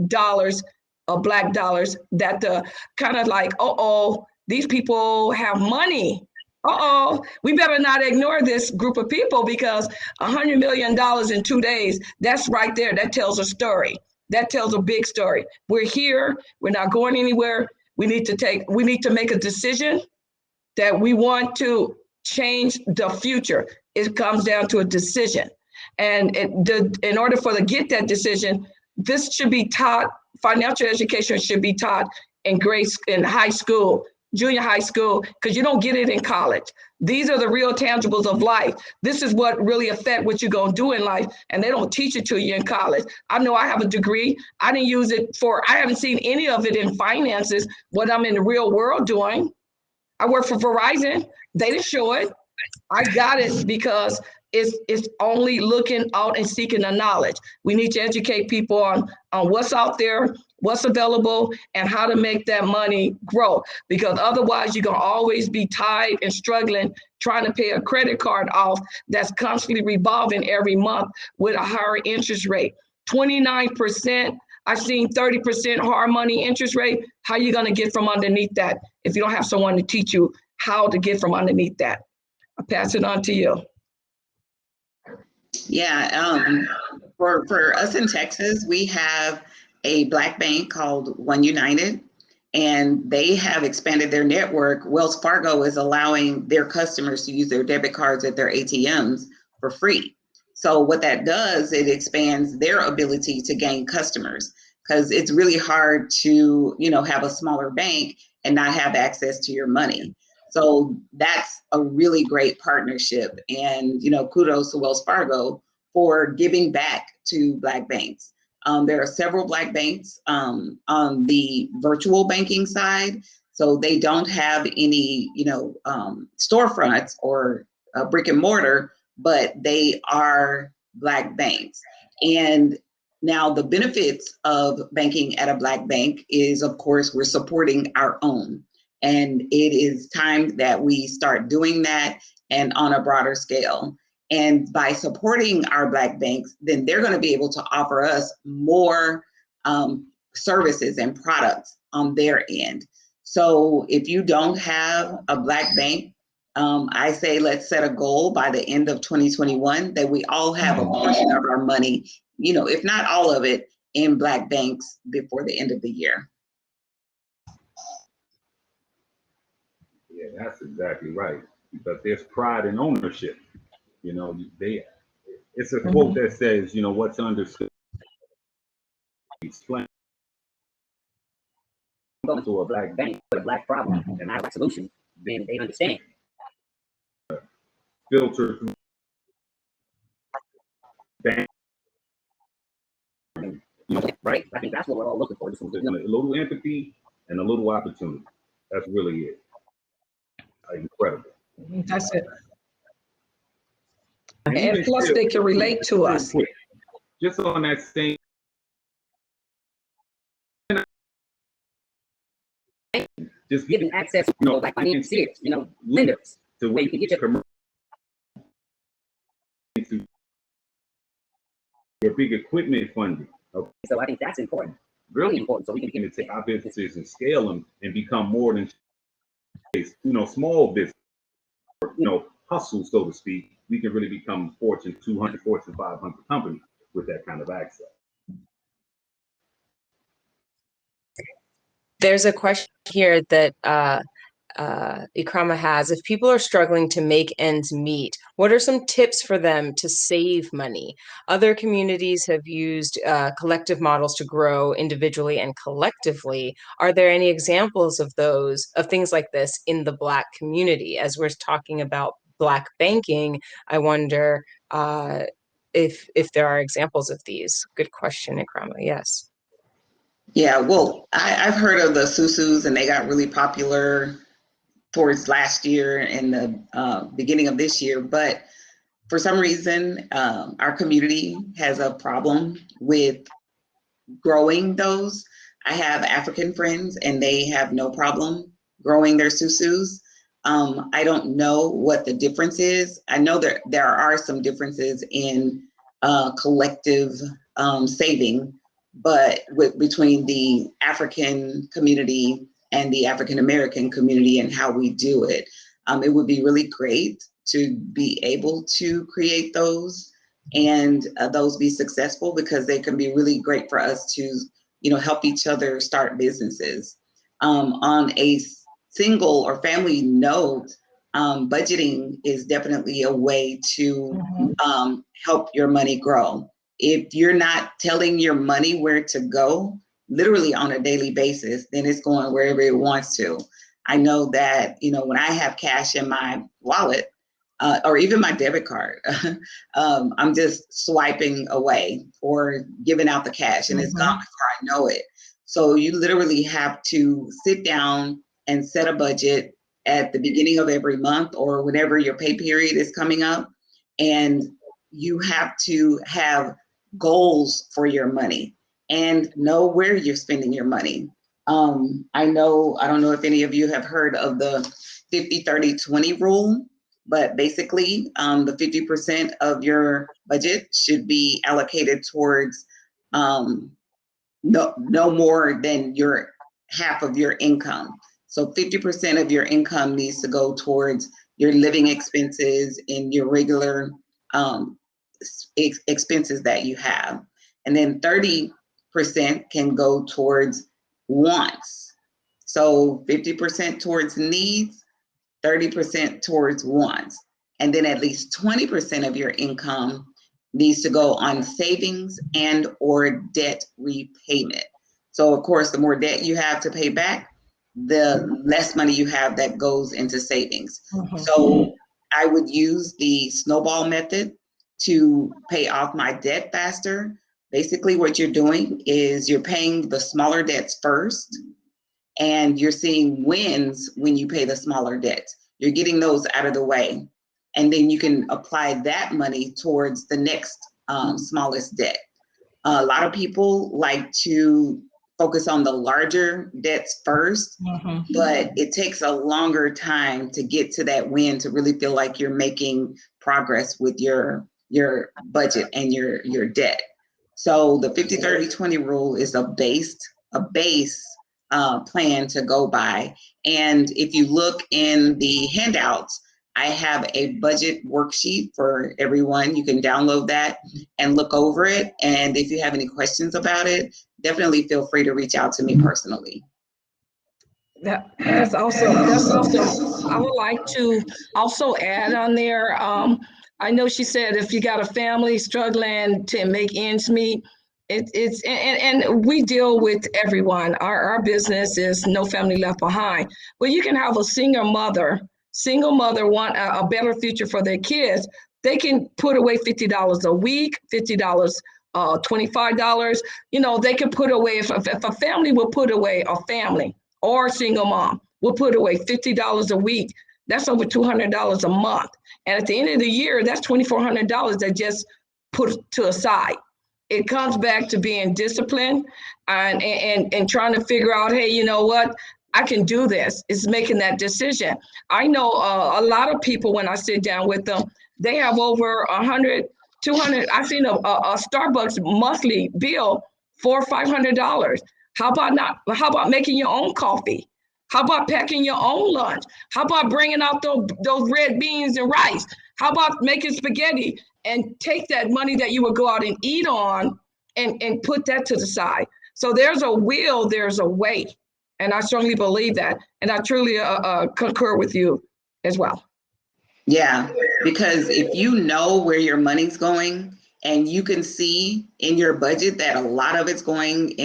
of black dollars that the kind of like, these people have money. We better not ignore this group of people, because $100 million in 2 days, that's right there. That tells a story. That tells a big story. We're here. We're not going anywhere. We need to make a decision that we want to change the future. It comes down to a decision. And in order to get that decision, this should be taught, financial education should be taught in high school, junior high school, because you don't get it in college. These are the real tangibles of life. This is what really affect what you're going to do in life, and they don't teach it to you in college. I know I have a degree. I didn't use it I haven't seen any of it in finances, what I'm in the real world doing. I work for Verizon. They didn't show it. I got it because it's only looking out and seeking the knowledge. We need to educate people on what's out there, what's available, and how to make that money grow. Because otherwise, you're going to always be tied and struggling trying to pay a credit card off that's constantly revolving every month with a higher interest rate. 29%. I've seen 30% hard money interest rate. How are you going to get from underneath that if you don't have someone to teach you how to get from underneath that? I'll pass it on to you. Yeah, for us in Texas, we have a black bank called One United, and they have expanded their network. Wells Fargo is allowing their customers to use their debit cards at their ATMs for free. So what that does, it expands their ability to gain customers, because it's really hard to, have a smaller bank and not have access to your money. So that's a really great partnership. And, kudos to Wells Fargo for giving back to black banks. There are several black banks on the virtual banking side. So they don't have any, storefronts or brick and mortar, but they are black banks. And now the benefits of banking at a black bank is, of course, we're supporting our own. And it is time that we start doing that, and on a broader scale. And by supporting our black banks, then they're going to be able to offer us more services and products on their end. So if you don't have a black bank, I say let's set a goal by the end of 2021 that we all have a portion of our money, if not all of it, in black banks before the end of the year. Yeah, that's exactly right. Because there's pride in ownership. It's a quote that says, what's understood is explained. Going to a black bank with a black problem and not a black solution, then they understand. Filter through bank. Right? I think that's what we're all looking for. Just a little empathy and a little opportunity. That's really it. Incredible. That's it. And plus, they can relate to us. Just on that same. Just giving access to like financiers, lenders, to where you can get your commercial. Your big equipment funding. Okay. So I think that's important. Really important. So we can take our businesses and scale them and become more than small business, hustle, so to speak. We can really become Fortune 200, Fortune 500 companies with that kind of access. There's a question here that Ikrama has, if people are struggling to make ends meet, what are some tips for them to save money? Other communities have used collective models to grow individually and collectively. Are there any examples of things like this in the Black community? As we're talking about Black banking, I wonder if there are examples of these. Good question, Ikrama. Yes. Yeah, well, I've heard of the susus, and they got really popular towards last year and the beginning of this year. But for some reason, our community has a problem with growing those. I have African friends, and they have no problem growing their susus. I don't know what the difference is. I know there are some differences in collective saving, but between the African community and the African American community and how we do it, it would be really great to be able to create those and those be successful, because they can be really great for us to, help each other start businesses. On a single or family note, budgeting is definitely a way to help your money grow. If you're not telling your money where to go, literally on a daily basis, then it's going wherever it wants to. I know that, when I have cash in my wallet, or even my debit card, I'm just swiping away or giving out the cash, and it's gone before I know it. So you literally have to sit down and set a budget at the beginning of every month or whenever your pay period is coming up. And you have to have goals for your money and know where you're spending your money. I don't know if any of you have heard of the 50-30-20 rule, but basically the 50% of your budget should be allocated towards no more than your half of your income. So 50% of your income needs to go towards your living expenses and your regular expenses that you have. And then 30% can go towards wants. So 50% towards needs, 30% towards wants. And then at least 20% of your income needs to go on savings and or debt repayment. So of course, the more debt you have to pay back, the less money you have that goes into savings. So I would use the Snowball Method to pay off my debt faster. Basically, what you're doing is you're paying the smaller debts first, and you're seeing wins when you pay the smaller debts. You're getting those out of the way. And then you can apply that money towards the next smallest debt. A lot of people like to focus on the larger debts first, but it takes a longer time to get to that win to really feel like you're making progress with your budget and your debt. So the 50-30-20 rule is a base plan to go by. And if you look in the handouts, I have a budget worksheet for everyone. You can download that and look over it. And if you have any questions about it, definitely feel free to reach out to me personally. That's awesome. I would like to also add on there. I know she said if you got a family struggling to make ends meet, and we deal with everyone. Our business is No Family Left Behind. But you can have a single mother want a better future for their kids. They can put away $50 a week, $50, $25. They can put away, if a family will put away, a family or a single mom will put away $50 a week. That's over $200 a month. And at the end of the year, that's $2,400 that just put to aside. It comes back to being disciplined and trying to figure out, hey, you know what? I can do this. It's making that decision. I know a lot of people, when I sit down with them, they have over 100, 200. I've seen a Starbucks monthly bill $400 or $500. How about making your own coffee? How about packing your own lunch? How about bringing out those red beans and rice? How about making spaghetti and take that money that you would go out and eat on and put that to the side? So there's a will, there's a way. And I strongly believe that. And I truly concur with you as well. Yeah, because if you know where your money's going and you can see in your budget that a lot of it's going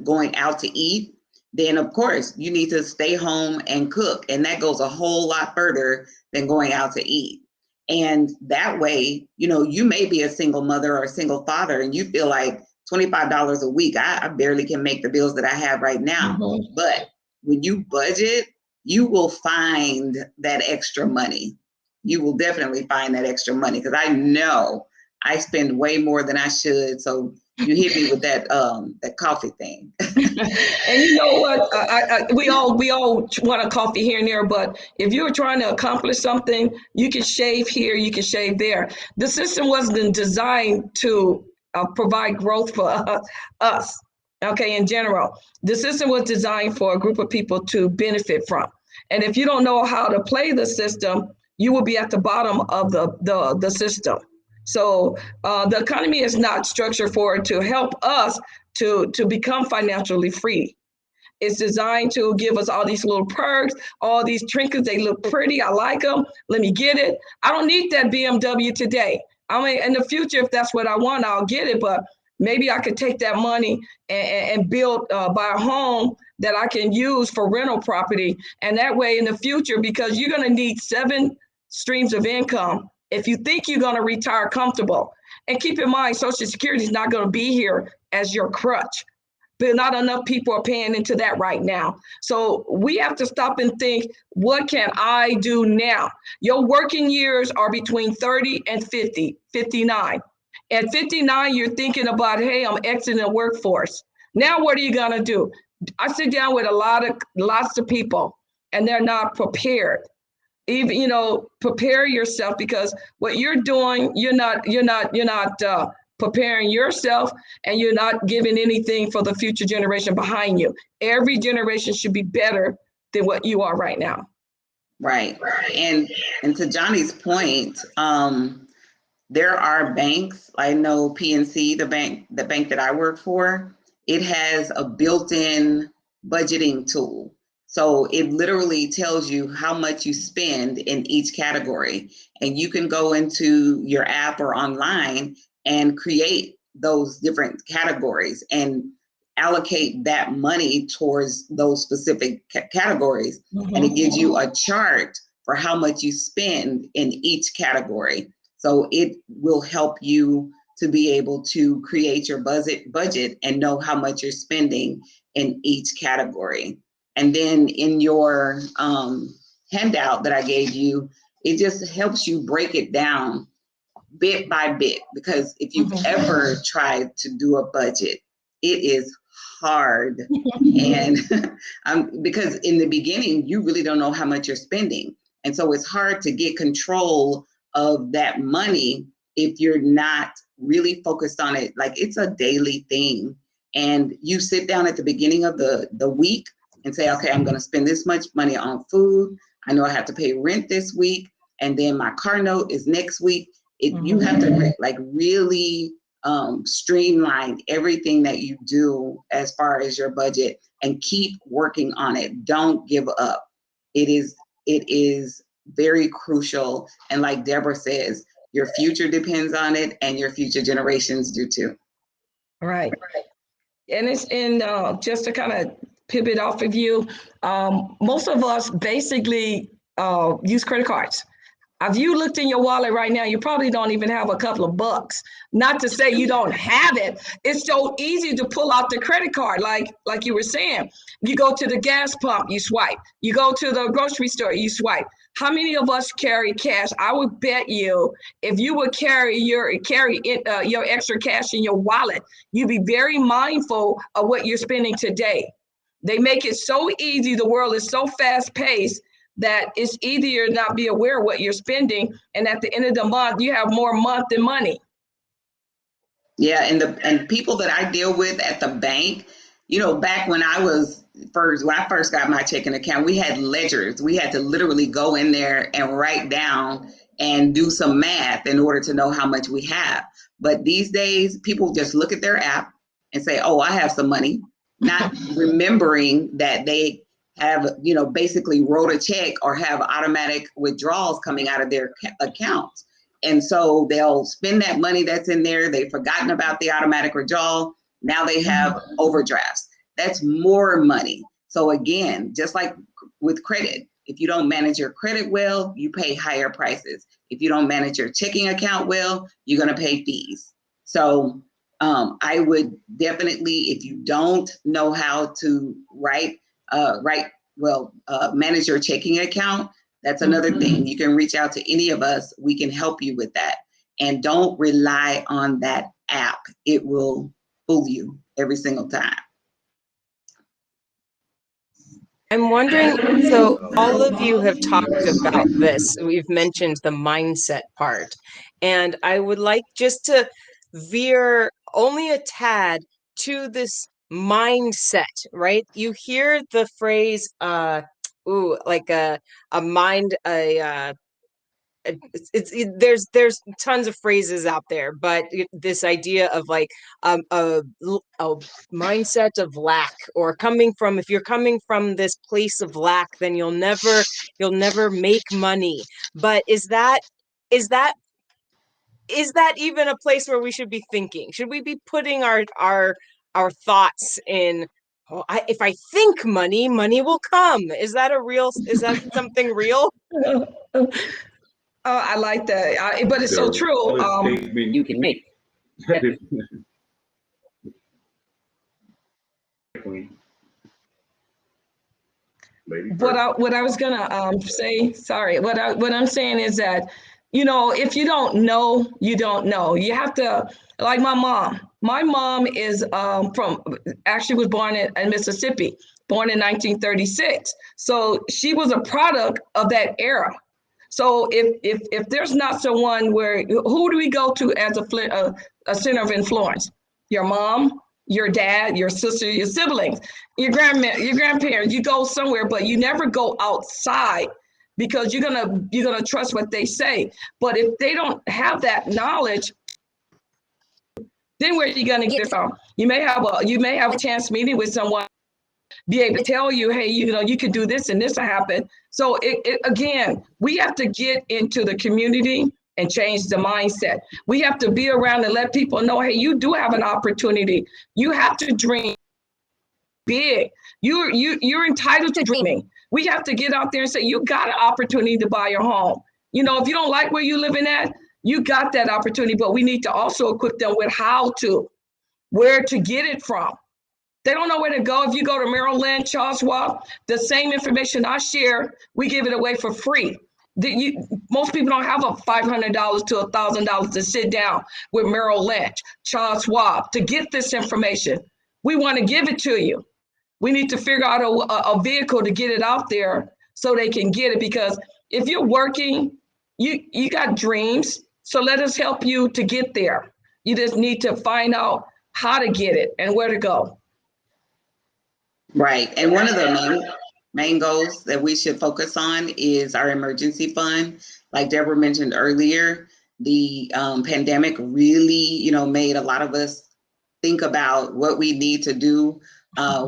going out to eat, then of course you need to stay home and cook. And that goes a whole lot further than going out to eat. And that way, you may be a single mother or a single father and you feel like $25 a week, I barely can make the bills that I have right now. Mm-hmm. But when you budget, you will find that extra money. You will definitely find that extra money because I know I spend way more than I should. So you hit me with that coffee thing. And you know what? We all want a coffee here and there, but if you're trying to accomplish something, you can shave here, you can shave there. The system wasn't designed to provide growth for us. Okay, in general, the system was designed for a group of people to benefit from. And if you don't know how to play the system, you will be at the bottom of the system. So the economy is not structured for it to help us to become financially free. It's designed to give us all these little perks, all these trinkets. They look pretty. I like them. Let me get it. I don't need that BMW today. I mean, in the future, if that's what I want, I'll get it. But maybe I could take that money and build, buy a home that I can use for rental property. And that way in the future, because you're going to need 7 streams of income if you think you're going to retire comfortable. And keep in mind, Social Security is not going to be here as your crutch. But not enough people are paying into that right now. So we have to stop and think, what can I do now? Your working years are between 30 and 50, 59. At 59, you're thinking about, hey, I'm exiting the workforce. Now, what are you going to do? I sit down with lots of people, and they're not prepared. Even, prepare yourself, because what you're doing, you're not preparing yourself, and you're not giving anything for the future generation behind you. Every generation should be better than what you are right now. Right. And to Johnny's point, there are banks. I know PNC, the bank that I work for, it has a built-in budgeting tool. So it literally tells you how much you spend in each category. And you can go into your app or online and create those different categories and allocate that money towards those specific categories. Mm-hmm. And it gives you a chart for how much you spend in each category. So it will help you to be able to create your budget and know how much you're spending in each category. And then in your handout that I gave you, it just helps you break it down bit by bit, because if you've ever tried to do a budget, it is hard. And because in the beginning, you really don't know how much you're spending. And so it's hard to get control of that money if you're not really focused on it. Like, it's a daily thing. And you sit down at the beginning of the week and say, okay, I'm going to spend this much money on food. I know I have to pay rent this week. And then my car note is next week. You have to really streamline everything that you do as far as your budget, and keep working on it. Don't give up. It is very crucial. And like Deborah says, your future depends on it, and your future generations do too. Right. And it's just to kind of pivot off of you, most of us basically use credit cards. If you looked in your wallet right now, you probably don't even have a couple of bucks. Not to say you don't have it. It's so easy to pull out the credit card, like you were saying. You go to the gas pump, you swipe. You go to the grocery store, you swipe. How many of us carry cash? I would bet you, if you would carry your extra cash in your wallet, you'd be very mindful of what you're spending today. They make it so easy. The world is so fast paced that it's easier to not be aware of what you're spending. And at the end of the month, you have more month than money. Yeah, and people that I deal with at the bank, back when I first got my checking account, we had ledgers. We had to literally go in there and write down and do some math in order to know how much we have. But these days, people just look at their app and say, oh, I have some money. not remembering that they have, you know, basically wrote a check or have automatic withdrawals coming out of their accounts. And so they'll spend that money that's in there. They've forgotten about the automatic withdrawal. Now they have overdrafts. That's more money. So again, just like with credit, if you don't manage your credit well, you pay higher prices. If you don't manage your checking account well, you're going to pay fees. So I would definitely, if you don't know how to manage your checking account, that's another thing. You can reach out to any of us. We can help you with that. And don't rely on that app. It will fool you every single time. I'm wondering, so all of you have talked about this. We've mentioned the mindset part. And I would like just to veer only a tad to this mindset, right? You hear the phrase, like a mind, there's tons of phrases out there, but this idea of like a mindset of lack, or if you're coming from this place of lack, then you'll never make money. But is that even a place where we should be thinking? Should we be putting our thoughts in, oh, if I think money will come? Is that something real? I like that, but it's so true. You can make. What I was gonna say, sorry, what I'm saying is that, you know, if you don't know, you don't know. You have to, like my mom. My mom is actually was born in Mississippi, born in 1936. So she was a product of that era. So if there's not someone who do we go to as a center of influence? Your mom, your dad, your sister, your siblings, your grandparents. You go somewhere, but you never go outside because you're gonna trust what they say. But if they don't have that knowledge, then where are you gonna get it from? You may have a chance meeting with someone, be able to tell you, hey, you know, you could do this and this will happen. So again, we have to get into the community and change the mindset. We have to be around and let people know, hey, you do have an opportunity. You have to dream big. You're entitled to dreaming. We have to get out there and say, you got an opportunity to buy your home. You know, if you don't like where you're living at, you got that opportunity, but we need to also equip them with where to get it from. They don't know where to go. If you go to Merrill Lynch, Charles Schwab, the same information I share, we give it away for free. Most people don't have a $500 to $1,000 to sit down with Merrill Lynch, Charles Schwab to get this information. We want to give it to you. We need to figure out a vehicle to get it out there so they can get it, because if you're working, you got dreams. So let us help you to get there. You just need to find out how to get it and where to go. Right. And one of the main goals that we should focus on is our emergency fund. Like Deborah mentioned earlier, the pandemic really, you know, made a lot of us think about what we need to do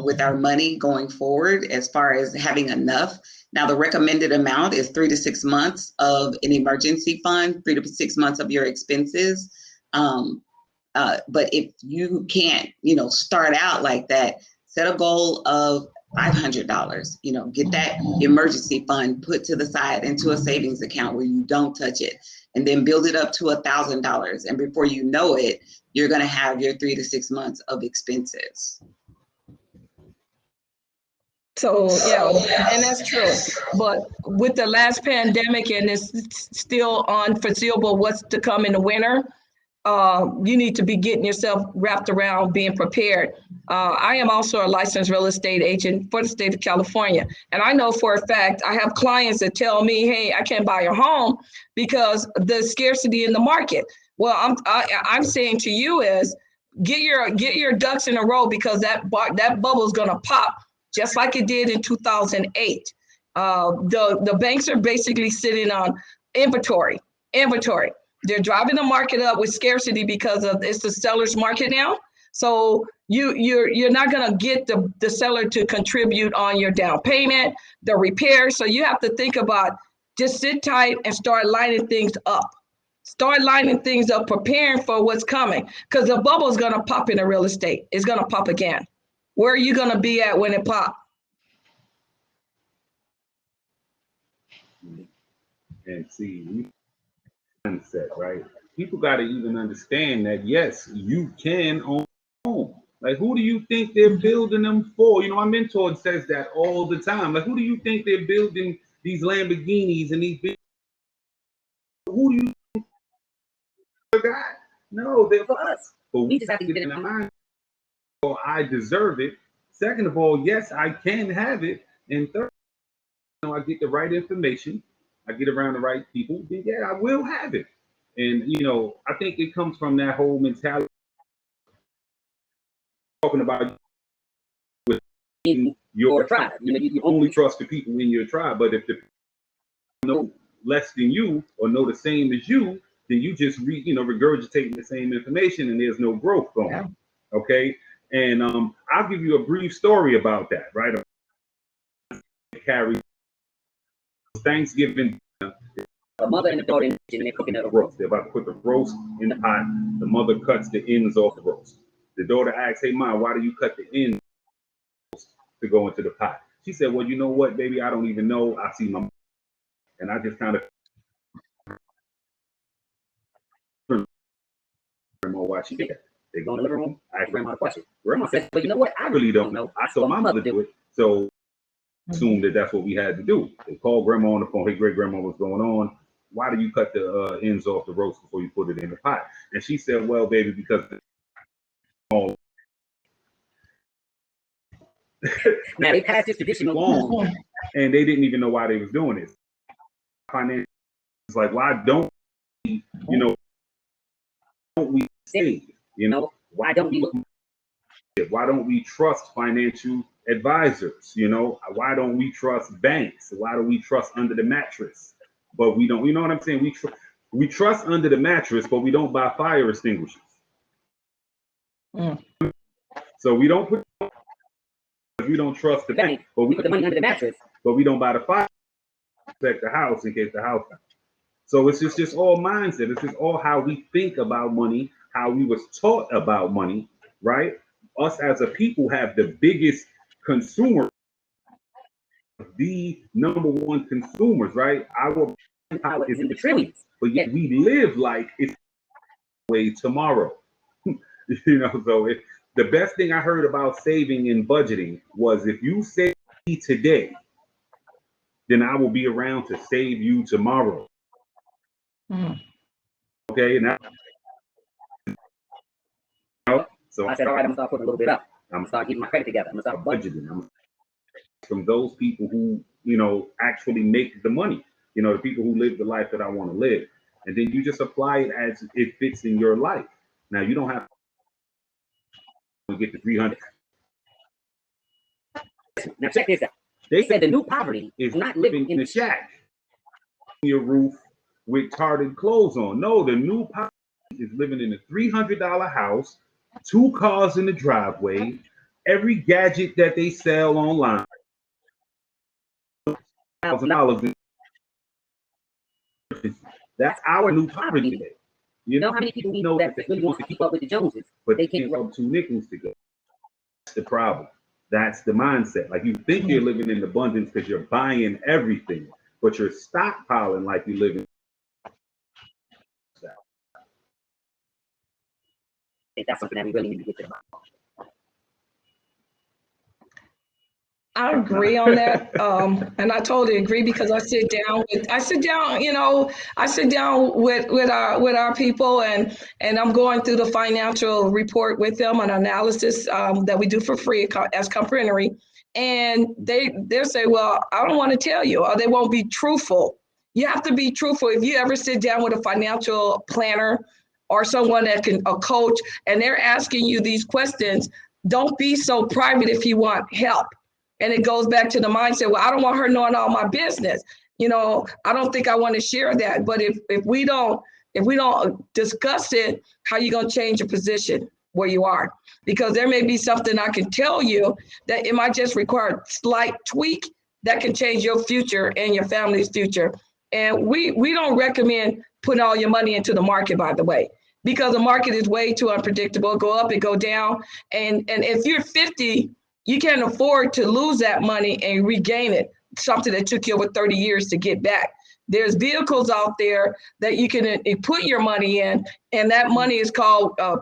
with our money going forward as far as having enough. Now, the recommended amount is 3 to 6 months of an emergency fund, 3 to 6 months of your expenses. But if you can't, you know, start out like that, set a goal of $500, you know, get that emergency fund put to the side into a savings account where you don't touch it, and then build it up to $1,000. And before you know it, you're going to have your 3 to 6 months of expenses. So, yeah, and that's true. But with the last pandemic, and it's still unforeseeable what's to come in the winter, you need to be getting yourself wrapped around being prepared. I am also a licensed real estate agent for the state of California. And I know for a fact, I have clients that tell me, hey, I can't buy a home because the scarcity in the market. Well, I'm saying to you is get your ducks in a row, because that bubble is going to pop just like it did in 2008. The banks are basically sitting on inventory. They're driving the market up with scarcity because it's the seller's market now. So you're not going to get the seller to contribute on your down payment, the repair. So you have to think about just sit tight and start lining things up. Start lining things up, preparing for what's coming, because the bubble is going to pop in the real estate. It's going to pop again. Where are you going to be at when it pops? And see, mindset, right? People got to even understand that, yes, you can own a home. Like, who do you think they're building them for? You know, my mentor says that all the time. Like, who do you think they're building these Lamborghinis and these big? Who do you think they're got? No, they're for us. But we just have to get in our mind. Oh, I deserve it. Second of all, yes, I can have it. And third, I get the right information. I get around the right people. Then yeah, I will have it. And I think it comes from that whole mentality talking about in your tribe. You only trust the people in your tribe. But if the people know less than you or know the same as you, then you just regurgitating the same information, and there's no growth going. Yeah. Okay. And I'll give you a brief story about that. Right. Carrie, Thanksgiving. A mother and a daughter, and they're cooking at a roast. They're about to put the roast in the pot. The mother cuts the ends off the roast. The daughter asks, "Hey, Mom, why do you cut the ends to go into the pot?" She said, "Well, you know what, baby? I don't even know. I see my mom." And I just kind of grandma why she did that. They go in the living room. I asked grandma a question. Grandma said, "But you know what? I really don't know. I saw my mother do it, so assume that that's what we had to do." They called grandma on the phone. "Hey, great grandma, what's going on? Why do you cut the ends off the roast before you put it in the pot?" And she said, "Well, baby, because now they passed this tradition along, and they didn't even know why they was doing this. Finance is like, why don't we, don't we save? Why don't we look? Why don't we trust financial advisors? Why don't we trust banks? Why do we trust under the mattress? But we don't. You know what I'm saying? We trust under the mattress, but we don't buy fire extinguishers. So we don't put. We don't trust the bank, but we put the money under the mattress, but we don't buy the fire to protect the house in case the house comes. So it's just all mindset. It's just all how we think about money, how we was taught about money, right? Us as a people have the biggest consumer, the number one consumers, right? Our power is in the trillions, but yet we live like it's way tomorrow. So the best thing I heard about saving and budgeting was, if you save today, then I will be around to save you tomorrow. Okay, now so I said, all right, I'm gonna start putting a little bit up. I'm gonna start getting my credit together. I'm gonna start budgeting. From those people who actually make the money, the people who live the life that I want to live, and then you just apply it as it fits in your life. Now you don't have to get to 300. Now check this out. They said the new poverty is not living in a shack, your roof with tarted clothes on. No, the new poverty is living in a $300 house, 2 cars in the driveway, every gadget that they sell online, $1,000. That's our new poverty today. You know how many people we know that really wants to keep up with the Joneses, but they can't rub 2 nickels together? That's the problem. That's the mindset. Like, you think you're living in abundance because you're buying everything, but you're stockpiling like you live in. That's something that we really need to get to. I agree on that, and I totally agree, because I sit down with our people, and I'm going through the financial report with them, an analysis that we do for free as complimentary, and they'll say, "Well, I don't want to tell you," or they won't be truthful. You have to be truthful. If you ever sit down with a financial planner or someone a coach, and they're asking you these questions, don't be so private if you want help. And it goes back to the mindset, well, I don't want her knowing all my business. I don't think I want to share that. But if we don't discuss it, how are you going to change your position? where you are, because there may be something I can tell you that it might just require a slight tweak that can change your future and your family's future. And we don't recommend putting all your money into the market, by the way, because the market is way too unpredictable. Go up and go down. And if you're 50, you can't afford to lose that money and regain it, something that took you over 30 years to get back. There's vehicles out there that you can put your money in, and that money is called a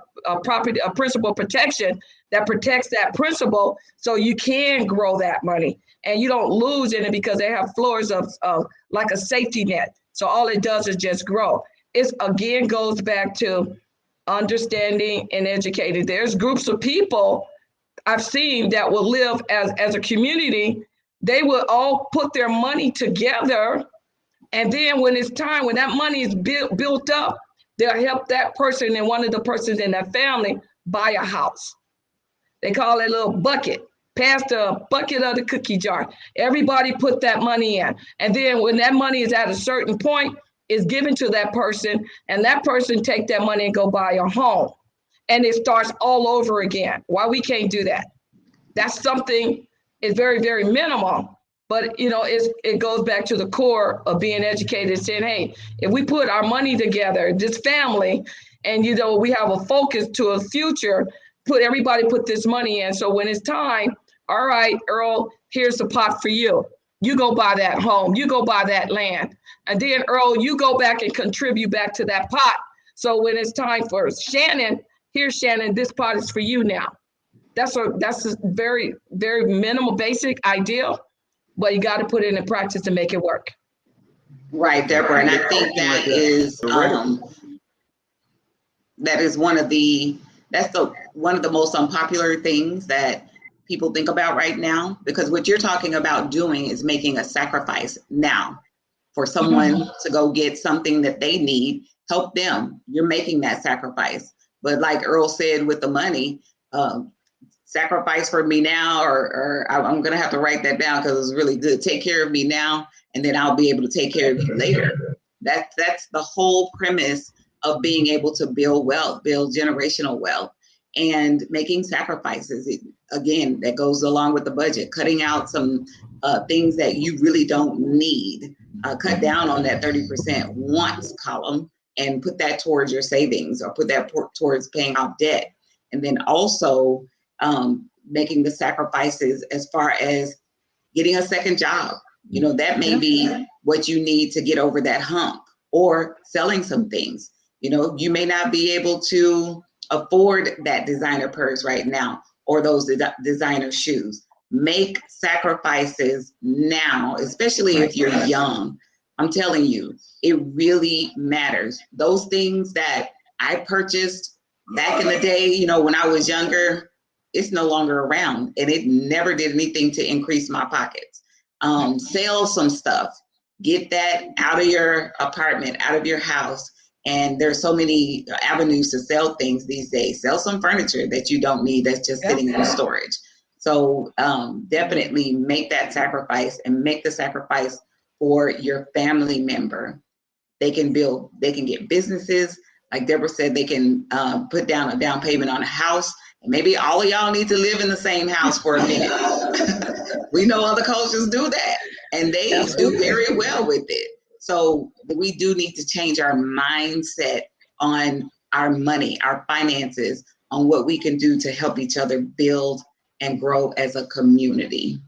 principal protection that protects that principal, so you can grow that money and you don't lose in it because they have floors of like a safety net. So all it does is just grow. It again goes back to understanding and educating. There's groups of people I've seen that will live as a community. They will all put their money together, and then when it's time, when that money is built up, they'll help that person and one of the persons in that family buy a house. They call it a little bucket. Pass the bucket of the cookie jar. Everybody put that money in. And then when that money is at a certain point, it's given to that person, and that person take that money and go buy a home. And it starts all over again. Why we can't do that? That's something is very, very minimal. But it goes back to the core of being educated, saying, hey, if we put our money together, this family, and we have a focus to a future, everybody put this money in. So when it's time, all right, Earl, here's the pot for you. You go buy that home, you go buy that land. And then Earl, you go back and contribute back to that pot. So when it's time for Shannon, here's Shannon, this pot is for you now. That's a very, very minimal, basic idea, but you got to put it in practice to make it work. Right, Deborah, and I think that is one of the most unpopular things that people think about right now, because what you're talking about doing is making a sacrifice now for someone to go get something that they need. Help them. You're making that sacrifice. But like Earl said with the money, sacrifice for me now, or I'm going to have to write that down because it's really good. Take care of me now, and then I'll be able to take care of you later. That's the whole premise of being able to build wealth, build generational wealth, and making sacrifices. Again, that goes along with the budget, cutting out some things that you really don't need. Cut down on that 30% wants column and put that towards your savings, or put that towards paying off debt. And then also making the sacrifices as far as getting a second job. That may be what you need to get over that hump, or selling some things. You may not be able to afford that designer purse right now, or those designer shoes. Make sacrifices now, especially if you're young. I'm telling you, it really matters. Those things that I purchased back in the day, when I was younger, it's no longer around, and it never did anything to increase my pockets. Sell some stuff, get that out of your apartment, out of your house. And there's so many avenues to sell things these days. Sell some furniture that you don't need, that's just sitting in storage. So definitely make that sacrifice, and make the sacrifice for your family member. They can get businesses. Like Deborah said, they can put down a down payment on a house. And maybe all of y'all need to live in the same house for a minute. We know other cultures do that, and they do very well with it. So we do need to change our mindset on our money, our finances, on what we can do to help each other build and grow as a community.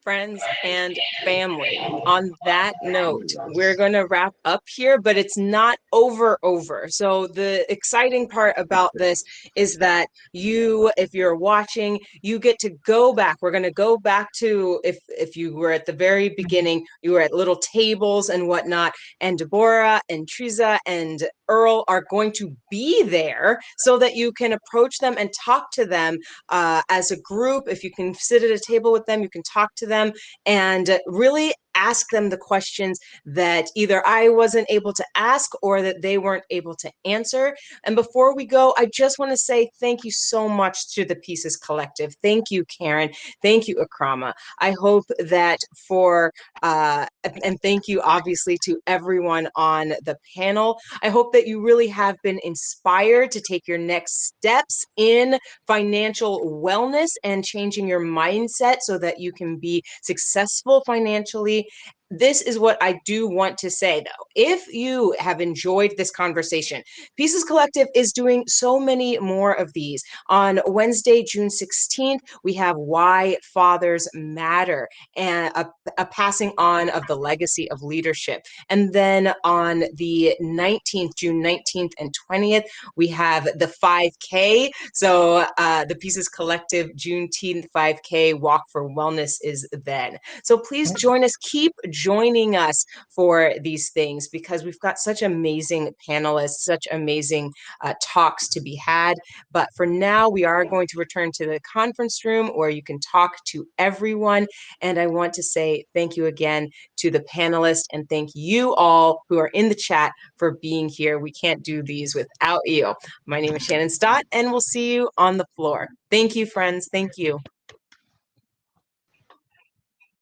Friends and family. On that note, we're going to wrap up here, but it's not over. So the exciting part about this is that if you're watching, you get to go back. We're going to go back to, if you were at the very beginning, you were at little tables and whatnot, and Deborah and Triza and Earl are going to be there so that you can approach them and talk to them as a group. If you can sit at a table with them, you can talk to them and really ask them the questions that either I wasn't able to ask or that they weren't able to answer. And before we go, I just want to say thank you so much to the Pieces Collective. Thank you, Karen. Thank you, Akrama. I hope that and thank you obviously to everyone on the panel. I hope that you really have been inspired to take your next steps in financial wellness and changing your mindset so that you can be successful financially. This is what I do want to say, though. If you have enjoyed this conversation, Pieces Collective is doing so many more of these. On Wednesday, June 16th, we have Why Fathers Matter, and a passing on of the legacy of leadership. And then on the 19th, June 19th and 20th, we have the 5K. So the Pieces Collective Juneteenth 5K Walk for Wellness is then. So please join us. Keep joining us for these things because we've got such amazing panelists, such amazing talks to be had. But for now, we are going to return to the conference room where you can talk to everyone. And I want to say thank you again to the panelists and thank you all who are in the chat for being here. We can't do these without you. My name is Shannon Stott, and we'll see you on the floor. Thank you, friends. Thank you.